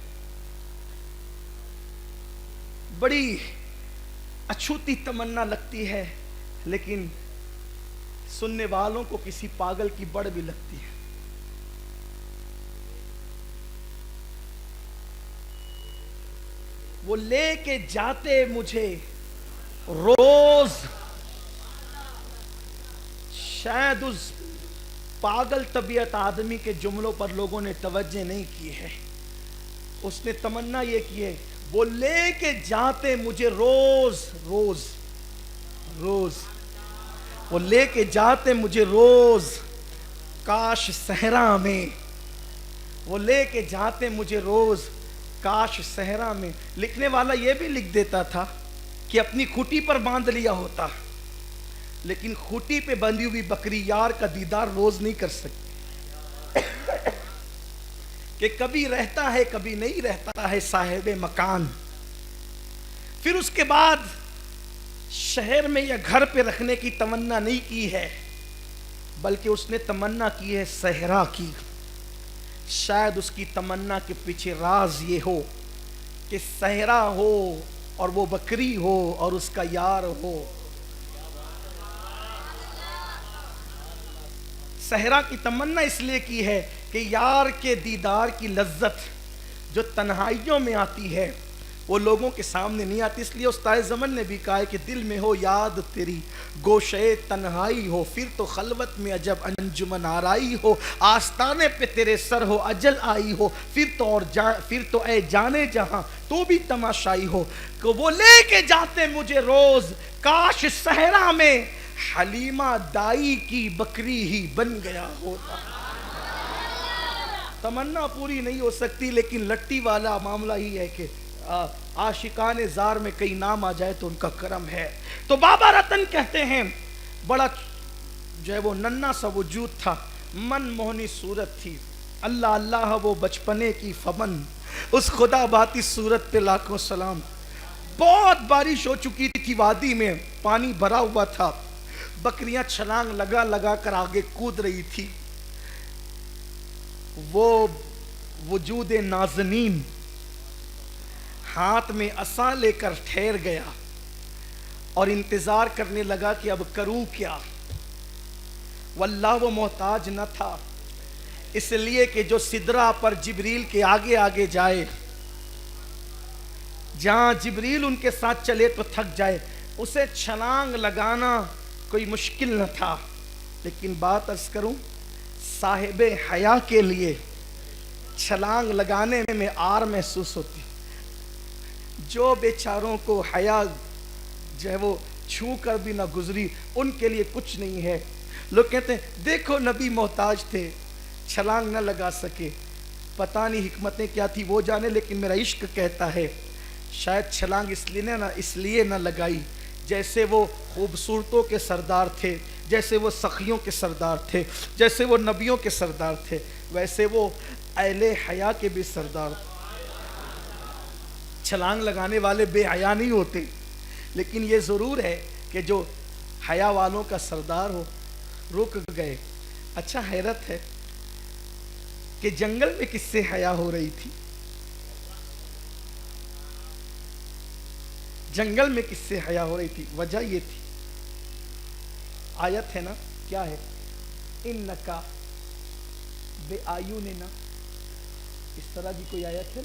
بڑی اچھوتی تمنا لگتی ہے، لیکن سننے والوں کو کسی پاگل کی بڑھ بھی لگتی ہے۔ وہ لے کے جاتے مجھے روز، شاید اس پاگل طبیعت آدمی کے جملوں پر لوگوں نے توجہ نہیں کی ہے۔ اس نے تمنا یہ کی ہے، وہ لے کے جاتے مجھے روز روز روز، وہ لے کے جاتے مجھے روز کاش صحرا میں، وہ لے کے جاتے مجھے روز کاش صحرا میں۔ لکھنے والا یہ بھی لکھ دیتا تھا کہ اپنی کھوٹی پر باندھ لیا ہوتا، لیکن کھوٹی پہ بندھی ہوئی بکری یار کا دیدار روز نہیں کر سکتی، کہ کبھی رہتا ہے کبھی نہیں رہتا ہے صاحب مکان۔ پھر اس کے بعد شہر میں یا گھر پہ رکھنے کی تمنا نہیں کی ہے، بلکہ اس نے تمنا کی ہے صحرا کی۔ شاید اس کی تمنا کے پیچھے راز یہ ہو کہ صحرا ہو اور وہ بکری ہو اور اس کا یار ہو۔ صحرا کی تمنا اس لیے کی ہے کہ یار کے دیدار کی لذت جو تنہائیوں میں آتی ہے وہ لوگوں کے سامنے نہیں آتی۔ اس لیے استاد زمن نے بھی کہا ہے کہ دل میں ہو یاد تیری گوشے تنہائی ہو، پھر تو خلوت میں عجب انجمن آرائی ہو، آستانے پہ تیرے سر ہو اجل آئی ہو، پھر تو اے جانے جہاں تو بھی تماشائی ہو۔ کہ وہ لے کے جاتے مجھے روز کاش صحرا میں حلیمہ دائی کی بکری ہی بن گیا ہوتا۔ تمنا پوری نہیں ہو سکتی، لیکن لٹی والا معاملہ ہی ہے کہ عاشقان زار میں کئی نام آ جائے تو ان کا کرم ہے۔ تو بابا رتن کہتے ہیں بڑا جو ہے وہ ننھا سا وجود تھا، من موہنی صورت تھی، اللہ اللہ وہ بچپنے کی فمن، اس خدا باتی صورت پہ لاکھوں سلام۔ بہت بارش ہو چکی تھی، وادی میں پانی بھرا ہوا تھا، بکریاں چھلانگ لگا لگا کر آگے کود رہی تھی۔ وہ وجود نازنین ہاتھ میں عصا لے کر ٹھہر گیا اور انتظار کرنے لگا کہ اب کروں کیا۔ واللہ وہ محتاج نہ تھا، اس لیے کہ جو سدرہ پر جبریل کے آگے آگے جائے، جہاں جبریل ان کے ساتھ چلے تو تھک جائے، اسے چھلانگ لگانا کوئی مشکل نہ تھا۔ لیکن بات عرض کروں، صاحب حیا کے لیے چھلانگ لگانے میں آر محسوس ہوتی، جو بیچاروں کو حیا جو ہے وہ چھو کر بھی نہ گزری ان کے لیے کچھ نہیں ہے۔ لوگ کہتے ہیں دیکھو نبی محتاج تھے، چھلانگ نہ لگا سکے، پتہ نہیں حکمتیں کیا تھی وہ جانے، لیکن میرا عشق کہتا ہے شاید چھلانگ اس لیے نہ لگائی جیسے وہ خوبصورتوں کے سردار تھے، جیسے وہ سخیوں کے سردار تھے، جیسے وہ نبیوں کے سردار تھے، ویسے وہ اہل حیا کے بھی سردار تھے۔ چھلانگ لگانے والے بے حیا نہیں ہوتے، لیکن یہ ضرور ہے کہ جو حیا والوں کا سردار ہو، رک گئے۔ اچھا حیرت ہے کہ جنگل میں کس سے حیا ہو رہی تھی؟ جنگل میں کس سے حیا ہو رہی تھی؟ وجہ یہ تھی، آیت ہے نا، کیا ہے؟ انکا بے آیوننا، اس طرح کی کوئی آیت ہے؟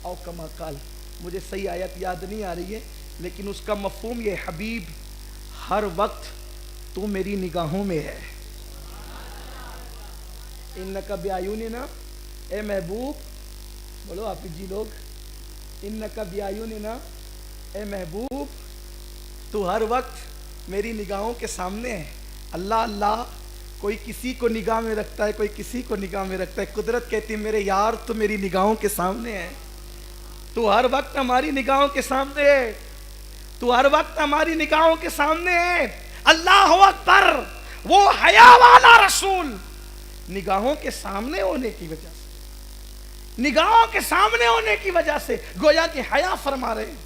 او کما قال، مجھے صحیح آیت یاد نہیں آ رہی ہے، لیکن اس کا مفہوم یہ، حبیب ہر وقت تو میری نگاہوں میں ہے۔ انکا بے آیوننا، اے محبوب، بولو آپ جی لوگ، انکا بے آیوننا، اے محبوب تو ہر وقت میری نگاہوں کے سامنے ہے۔ اللہ اللہ، کوئی کسی کو نگاہ میں رکھتا ہے، کوئی کسی کو نگاہ میں رکھتا ہے، قدرت کہتی ہے میرے یار تو میری نگاہوں کے سامنے ہے، تو ہر وقت ہماری نگاہوں کے سامنے ہے، تو ہر وقت ہماری نگاہوں کے سامنے ہے۔ اللہ اکبر، وہ حیا والا رسول نگاہوں کے سامنے ہونے کی وجہ سے، نگاہوں کے سامنے ہونے کی وجہ سے گویا کہ حیا فرما رہے ہیں۔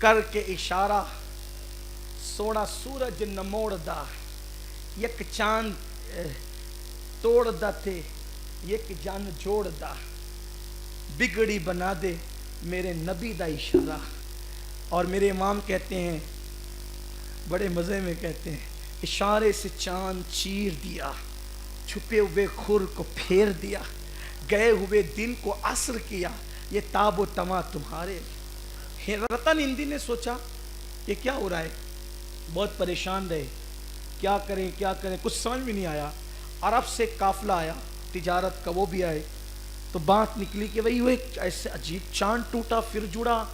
کر کے اشارہ سونا سورج نہ موڑ دا، یک چاند توڑ دا تھے، یک جان جوڑ دا، بگڑی بنا دے میرے نبی دا اشارہ. اور میرے امام کہتے ہیں بڑے مزے میں کہتے ہیں، اشارے سے چاند چیر دیا، چھپے ہوئے خور کو پھیر دیا، گئے ہوئے دن کو عصر کیا، یہ تاب و تما تمہارے. رتن ہندی نے سوچا یہ کیا ہو رہا ہے، بہت پریشان رہے، کیا کریں کیا کریں، کچھ سمجھ میں نہیں آیا. عرب سے قافلہ آیا تجارت کا، وہ بھی آئے تو بات نکلی کہ وہی وہ ایک ایسے عجیب چاند ٹوٹا پھر جڑا.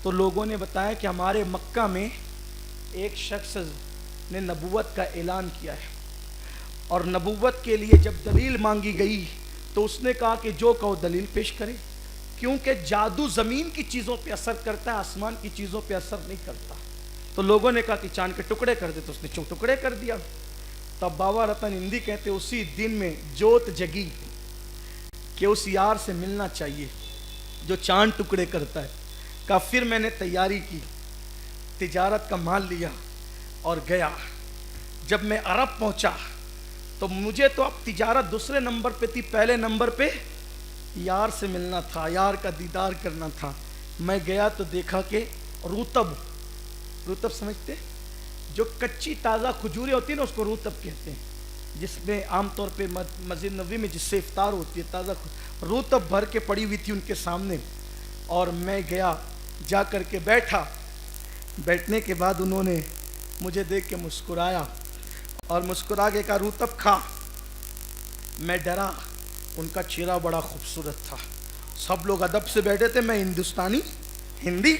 تو لوگوں نے بتایا کہ ہمارے مکہ میں ایک شخص نے نبوت کا اعلان کیا ہے، اور نبوت کے لیے جب دلیل مانگی گئی تو اس نے کہا کہ جو کہو دلیل پیش کرے، کیونکہ جادو زمین کی چیزوں پہ اثر کرتا ہے، آسمان کی چیزوں پہ اثر نہیں کرتا. تو لوگوں نے کہا کہ چاند کے ٹکڑے کر دے، تو اس نے ٹکڑے کر دیا. تب بابا رتن ہندی کہتے اسی دن میں جوت جگی کہ اس یار سے ملنا چاہیے جو چاند ٹکڑے کرتا ہے. کہا پھر میں نے تیاری کی، تجارت کا مال لیا اور گیا. جب میں عرب پہنچا تو مجھے تو اب تجارت دوسرے نمبر پہ تھی، پہلے نمبر پہ یار سے ملنا تھا، یار کا دیدار کرنا تھا. میں گیا تو دیکھا کہ روتب سمجھتے جو کچی تازہ کھجوریں ہوتی ہیں نا، اس کو روتب کہتے ہیں، جس میں عام طور پہ مسجد نبوی میں جس سے افطار ہوتی ہے، تازہ روتب بھر کے پڑی ہوئی تھی ان کے سامنے. اور میں گیا، جا کر کے بیٹھا. بیٹھنے کے بعد انہوں نے مجھے دیکھ کے مسکرایا اور مسکرا کے کہا روتب کھا. میں ڈرا، ان کا چہرہ بڑا خوبصورت تھا، سب لوگ ادب سے بیٹھے تھے، میں ہندوستانی ہندی،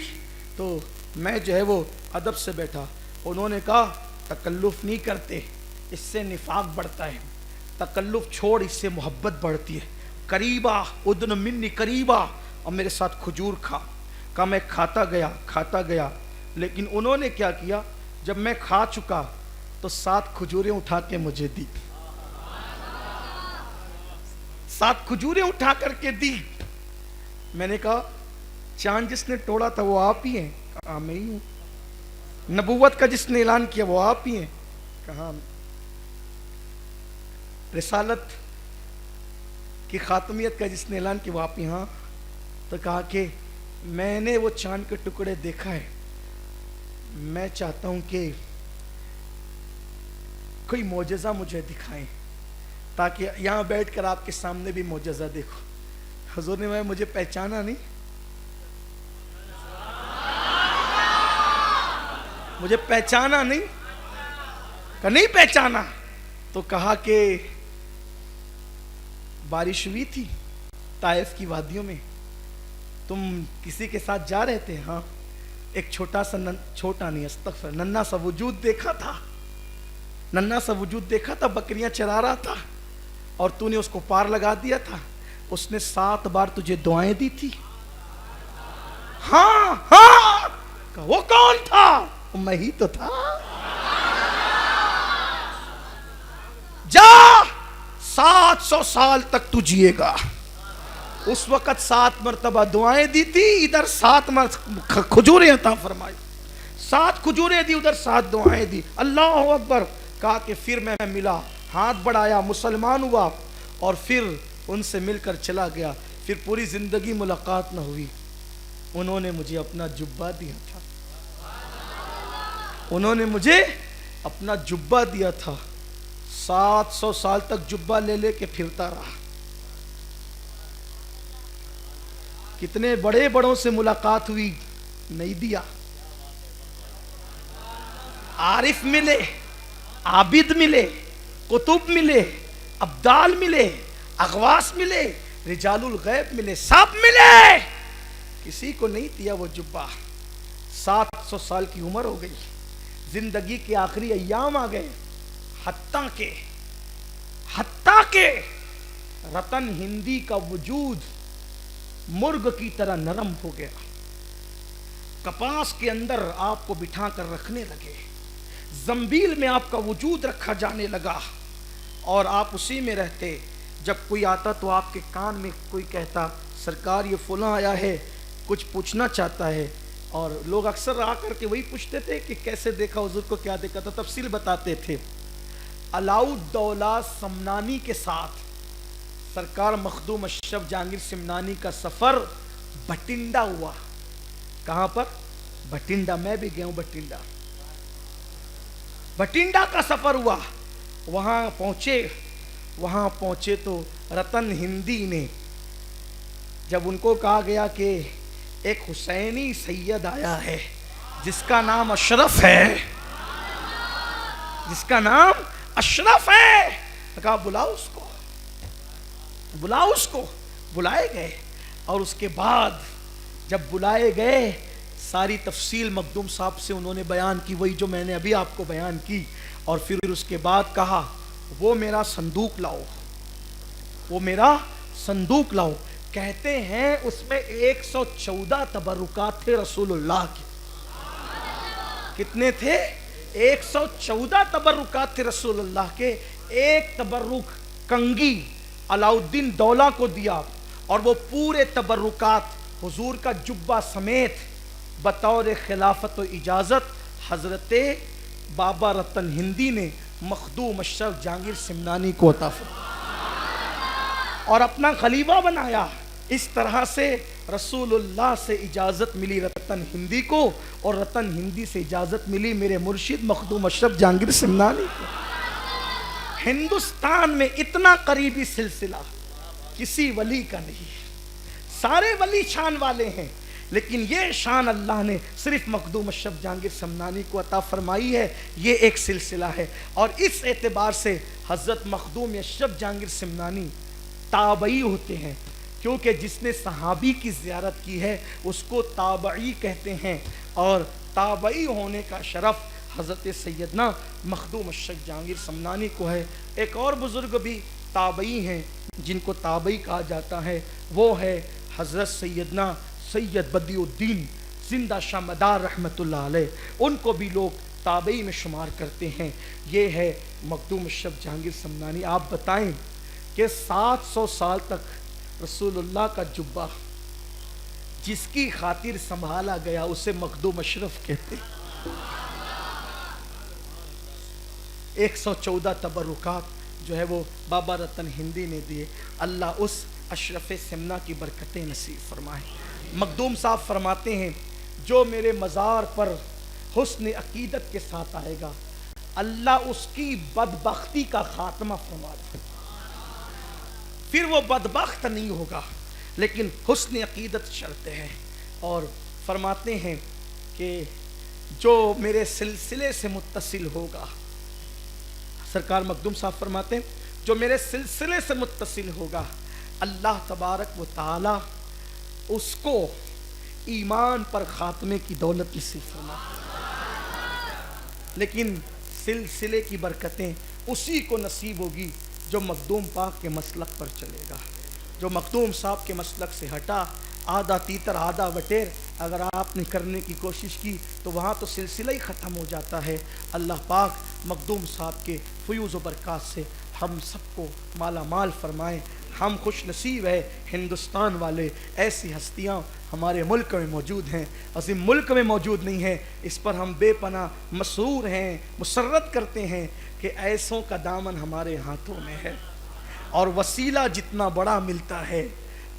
تو میں جو ہے وہ ادب سے بیٹھا. انہوں نے کہا تکلف نہیں کرتے، اس سے نفاق بڑھتا ہے، تکلف چھوڑ، اس سے محبت بڑھتی ہے. قریبا ادن منی قریبا، اور میرے ساتھ کھجور کھا. کہا میں کھاتا گیا، لیکن انہوں نے کیا کیا، جب میں کھا چکا تو 7 کھجوریں اٹھا کے مجھے دی، 7 کھجوریں اٹھا کر کے دی. میں نے کہا چاند جس نے توڑا تھا وہ آپ ہی ہیں؟ کہا میں ہی ہوں. نبوت کا جس نے اعلان کیا وہ آپ ہی ہیں؟ کہا رسالت کی خاتمیت کا جس نے اعلان کیا وہ آپ ہی؟ ہاں. تو کہا کہ میں نے وہ چاند کے ٹکڑے دیکھا ہے، میں چاہتا ہوں کہ کوئی معجزہ مجھے دکھائیں تاکہ یہاں بیٹھ کر آپ کے سامنے بھی معجزہ دیکھو. حضور نے مجھے پہچانا نہیں، مجھے پہچانا نہیں، کہ نہیں پہچانا. تو کہا کہ بارش ہوئی تھی طائف کی وادیوں میں، تم کسی کے ساتھ جا رہے تھے؟ ہاں. ایک چھوٹا نہیں استغفر، ننھا سا وجود دیکھا تھا، بکریاں چرا رہا تھا اور تو نے اس کو پار لگا دیا تھا. اس نے 7 بار تجھے دعائیں دی تھی. ہاں ہاں. وہ کون تھا؟ میں ہی تو تھا. جا 700 سال تک تو جیے گا. اس وقت 7 مرتبہ دعائیں دی تھی، ادھر 7 کھجوریں عطا فرمائی، 7 کھجوریں دی، ادھر 7 دعائیں دی. اللہ اکبر. کہا کہ پھر میں ملا، ہاتھ بڑھایا، مسلمان ہوا اور پھر ان سے مل کر چلا گیا. پھر پوری زندگی ملاقات نہ ہوئی. انہوں نے مجھے اپنا جبہ دیا تھا، انہوں نے مجھے اپنا جبہ دیا تھا. 700 سال تک جبہ لے لے کے پھرتا رہا. کتنے بڑے بڑوں سے ملاقات ہوئی، نہیں دیا. عارف ملے، عابد ملے، قطب ملے، ابدال ملے، اغواس ملے، رجال الغیب ملے، سب ملے، کسی کو نہیں دیا وہ جبہ. 700 سال کی عمر ہو گئی، زندگی کے آخری ایام آ گئے. حتیٰ کہ رتن ہندی کا وجود مرغ کی طرح نرم ہو گیا. کپاس کے اندر آپ کو بٹھا کر رکھنے لگے، زنبیل میں آپ کا وجود رکھا جانے لگا اور آپ اسی میں رہتے. جب کوئی آتا تو آپ کے کان میں کوئی کہتا سرکار یہ فلاں آیا ہے، کچھ پوچھنا چاہتا ہے. اور لوگ اکثر آ کر کے وہی پوچھتے تھے کہ کیسے دیکھا حضور کو، کیا دیکھا، تو تفصیل بتاتے تھے۔ علاء الدولہ سمنانی کے ساتھ سرکار مخدوم اشرف جہانگیر سمنانی کا سفر بھٹنڈا ہوا۔ کہاں پر؟ بھٹنڈا۔ میں بھی گیا ہوں بھٹنڈا۔ بھٹنڈا کا سفر ہوا، وہاں پہنچے تو رتن ہندی نے جب ان کو کہا گیا کہ ایک حسینی سید آیا ہے جس کا نام اشرف ہے، کہا بلاؤ اس کو۔ بلائے گئے، اور اس کے بعد جب بلائے گئے ساری تفصیل مخدوم صاحب سے انہوں نے بیان کی، وہی جو میں نے ابھی آپ کو بیان کی، اور پھر اس کے بعد کہا وہ میرا صندوق لاؤ۔ کہتے ہیں اس میں 114 تبرکات تھے رسول اللہ کے۔ کتنے تھے؟ 114 تبرکات تھے رسول اللہ کے۔ ایک تبرک کنگی علاء الدین دولہ کو دیا، اور وہ پورے تبرکات حضور کا جبہ سمیت بطور خلافت و اجازت حضرت بابا رتن ہندی نے مخدوم اشرف جہانگیر سمنانی کو عطا فرمایا اور اپنا خلیفہ بنایا۔ اس طرح سے رسول اللہ سے اجازت ملی رتن ہندی کو، اور رتن ہندی سے اجازت ملی میرے مرشد مخدوم اشرف جہانگیر سمنانی کو۔ ہندوستان میں اتنا قریبی سلسلہ کسی ولی کا نہیں۔ سارے ولی شان والے ہیں، لیکن یہ شان اللہ نے صرف مخدوم اشرف جہانگیر سمنانی کو عطا فرمائی ہے۔ یہ ایک سلسلہ ہے، اور اس اعتبار سے حضرت مخدوم اشرف جہانگیر سمنانی تابعی ہوتے ہیں، کیونکہ جس نے صحابی کی زیارت کی ہے اس کو تابعی کہتے ہیں، اور تابعی ہونے کا شرف حضرت سیدنا مخدوم اشرف جہانگیر سمنانی کو ہے۔ ایک اور بزرگ بھی تابعی ہیں جن کو تابعی کہا جاتا ہے، وہ ہے حضرت سیدنا سید بدیع الدین زندہ شاہ مدار رحمت اللہ علیہ، ان کو بھی لوگ تابعی میں شمار کرتے ہیں۔ یہ ہے مخدوم اشرف جہانگیر سمنانی۔ آپ بتائیں کہ 700 سال تک رسول اللہ کا جبہ جس کی خاطر سنبھالا گیا اسے مخدوم اشرف کہتے ہیں۔ 114 تبرکات جو ہے وہ بابا رتن ہندی نے دیے۔ اللہ اس اشرف سمنا کی برکتیں نصیب فرمائے۔ مخدوم صاحب فرماتے ہیں جو میرے مزار پر حسن عقیدت کے ساتھ آئے گا اللہ اس کی بدبختی کا خاتمہ فرما دے، پھر وہ بدبخت نہیں ہوگا، لیکن حسن عقیدت شرط ہے۔ اور فرماتے ہیں کہ جو میرے سلسلے سے متصل ہوگا، سرکار مخدوم صاحب فرماتے ہیں جو میرے سلسلے سے متصل ہوگا اللہ تبارک و تعالی اس کو ایمان پر خاتمے کی دولت نصیب فرماتے ہیں، لیکن سلسلے کی برکتیں اسی کو نصیب ہوگی جو مخدوم پاک کے مسلک پر چلے گا۔ جو مخدوم صاحب کے مسلک سے ہٹا، آدھا تیتر آدھا وٹیر اگر آپ نے کرنے کی کوشش کی تو وہاں تو سلسلہ ہی ختم ہو جاتا ہے۔ اللہ پاک مخدوم صاحب کے فیوز و برکات سے ہم سب کو مالا مال فرمائیں۔ ہم خوش نصیب ہے ہندوستان والے، ایسی ہستیاں ہمارے ملک میں موجود ہیں، عظیم ملک میں موجود نہیں ہیں۔ اس پر ہم بے پناہ مسرور ہیں، مسرت کرتے ہیں کہ ایسوں کا دامن ہمارے ہاتھوں میں ہے، اور وسیلہ جتنا بڑا ملتا ہے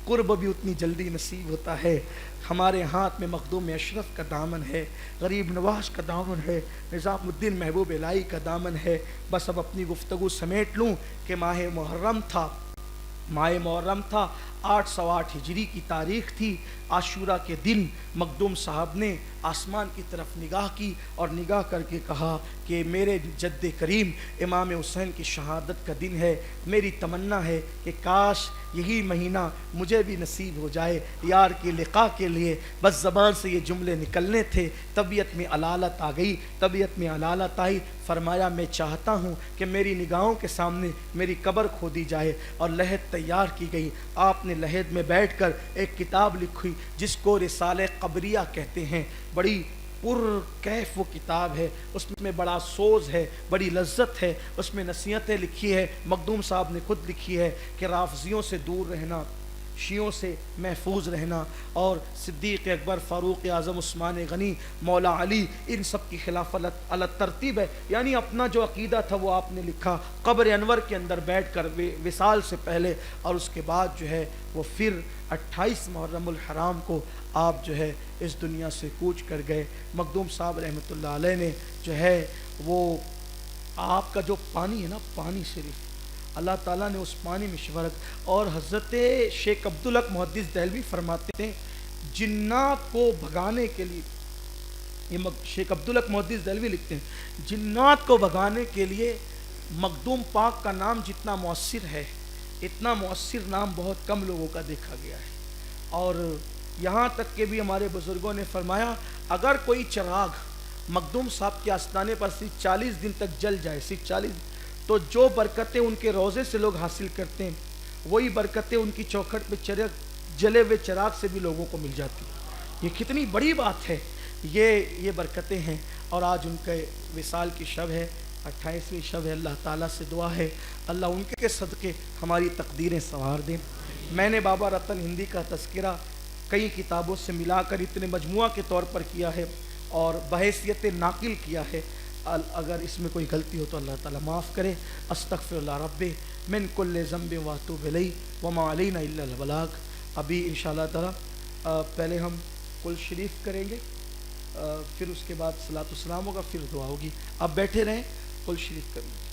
قرب بھی اتنی جلدی نصیب ہوتا ہے۔ ہمارے ہاتھ میں مخدوم اشرف کا دامن ہے، غریب نواز کا دامن ہے، نظام الدین محبوب الہی کا دامن ہے۔ بس اب اپنی گفتگو سمیٹ لوں کہ ماہ محرم تھا 808 ہجری کی تاریخ تھی۔ عاشورہ کے دن مخدوم صاحب نے آسمان کی طرف نگاہ کی اور نگاہ کر کے کہا کہ میرے جد کریم امام حسین کی شہادت کا دن ہے، میری تمنا ہے کہ کاش یہی مہینہ مجھے بھی نصیب ہو جائے یار کے لقاء کے لیے۔ بس زبان سے یہ جملے نکلنے تھے، طبیعت میں علالت آ گئی، طبیعت میں علالت آئی۔ فرمایا میں چاہتا ہوں کہ میری نگاہوں کے سامنے میری قبر کھودی جائے، اور لحد تیار کی گئی۔ آپ نے لحد میں بیٹھ کر ایک کتاب لکھی جس کو رسالہ قبریہ کہتے ہیں۔ بڑی پر کیف وہ کتاب ہے، اس میں بڑا سوز ہے، بڑی لذت ہے، اس میں نصیحتیں لکھی ہے۔ مخدوم صاحب نے خود لکھی ہے کہ رافضیوں سے دور رہنا، شیعوں سے محفوظ رہنا، اور صدیق اکبر، فاروق اعظم، عثمان غنی، مولا علی، ان سب کی خلافت علی ترتیب ہے. یعنی اپنا جو عقیدہ تھا وہ آپ نے لکھا قبر انور کے اندر بیٹھ کر وصال سے پہلے، اور اس کے بعد جو ہے وہ پھر 28 محرم الحرام کو آپ جو ہے اس دنیا سے کوچ کر گئے. مخدوم صاحب رحمۃ اللہ علیہ نے جو ہے وہ آپ کا جو پانی ہے نا، پانی شریف، اللہ تعالیٰ نے اس پانی میں شفا رکھ. اور حضرت شیخ عبدالحق محدث دہلوی فرماتے ہیں جنات کو بھگانے کے لیے، یہ شیخ عبدالحق محدث دہلوی لکھتے ہیں جنات کو بھگانے کے لیے مخدوم پاک کا نام جتنا مؤثر ہے، اتنا مؤثر نام بہت کم لوگوں کا دیکھا گیا ہے. اور یہاں تک کہ بھی ہمارے بزرگوں نے فرمایا اگر کوئی چراغ مخدوم صاحب کے آستانے پر صرف 40 دن تک جل جائے، صرف 40، تو جو برکتیں ان کے روزے سے لوگ حاصل کرتے ہیں وہی برکتیں ان کی چوکھٹ پہ جلے ہوئے چراغ سے بھی لوگوں کو مل جاتی. یہ کتنی بڑی بات ہے، یہ برکتیں ہیں. اور آج ان کے وصال کی شب ہے، 28ویں شب ہے. اللہ تعالیٰ سے دعا ہے اللہ ان کے صدقے ہماری تقدیریں سنوار دیں. میں نے بابا رتن ہندی کا تذکرہ کئی کتابوں سے ملا کر اتنے مجموعہ کے طور پر کیا ہے اور بحیثیت ناقل کیا ہے. اگر اس میں کوئی غلطی ہو تو اللہ تعالیٰ معاف کرے. استغفر اللہ رب من کل ذنب واتوب الیہ وما علینا الا البلاغ. ابھی انشاءاللہ تعالیٰ پہلے ہم کل شریف کریں گے، پھر اس کے بعد صلاۃ السلام ہوگا، پھر دعا ہوگی. آپ بیٹھے رہیں، کل شریف کریں گے.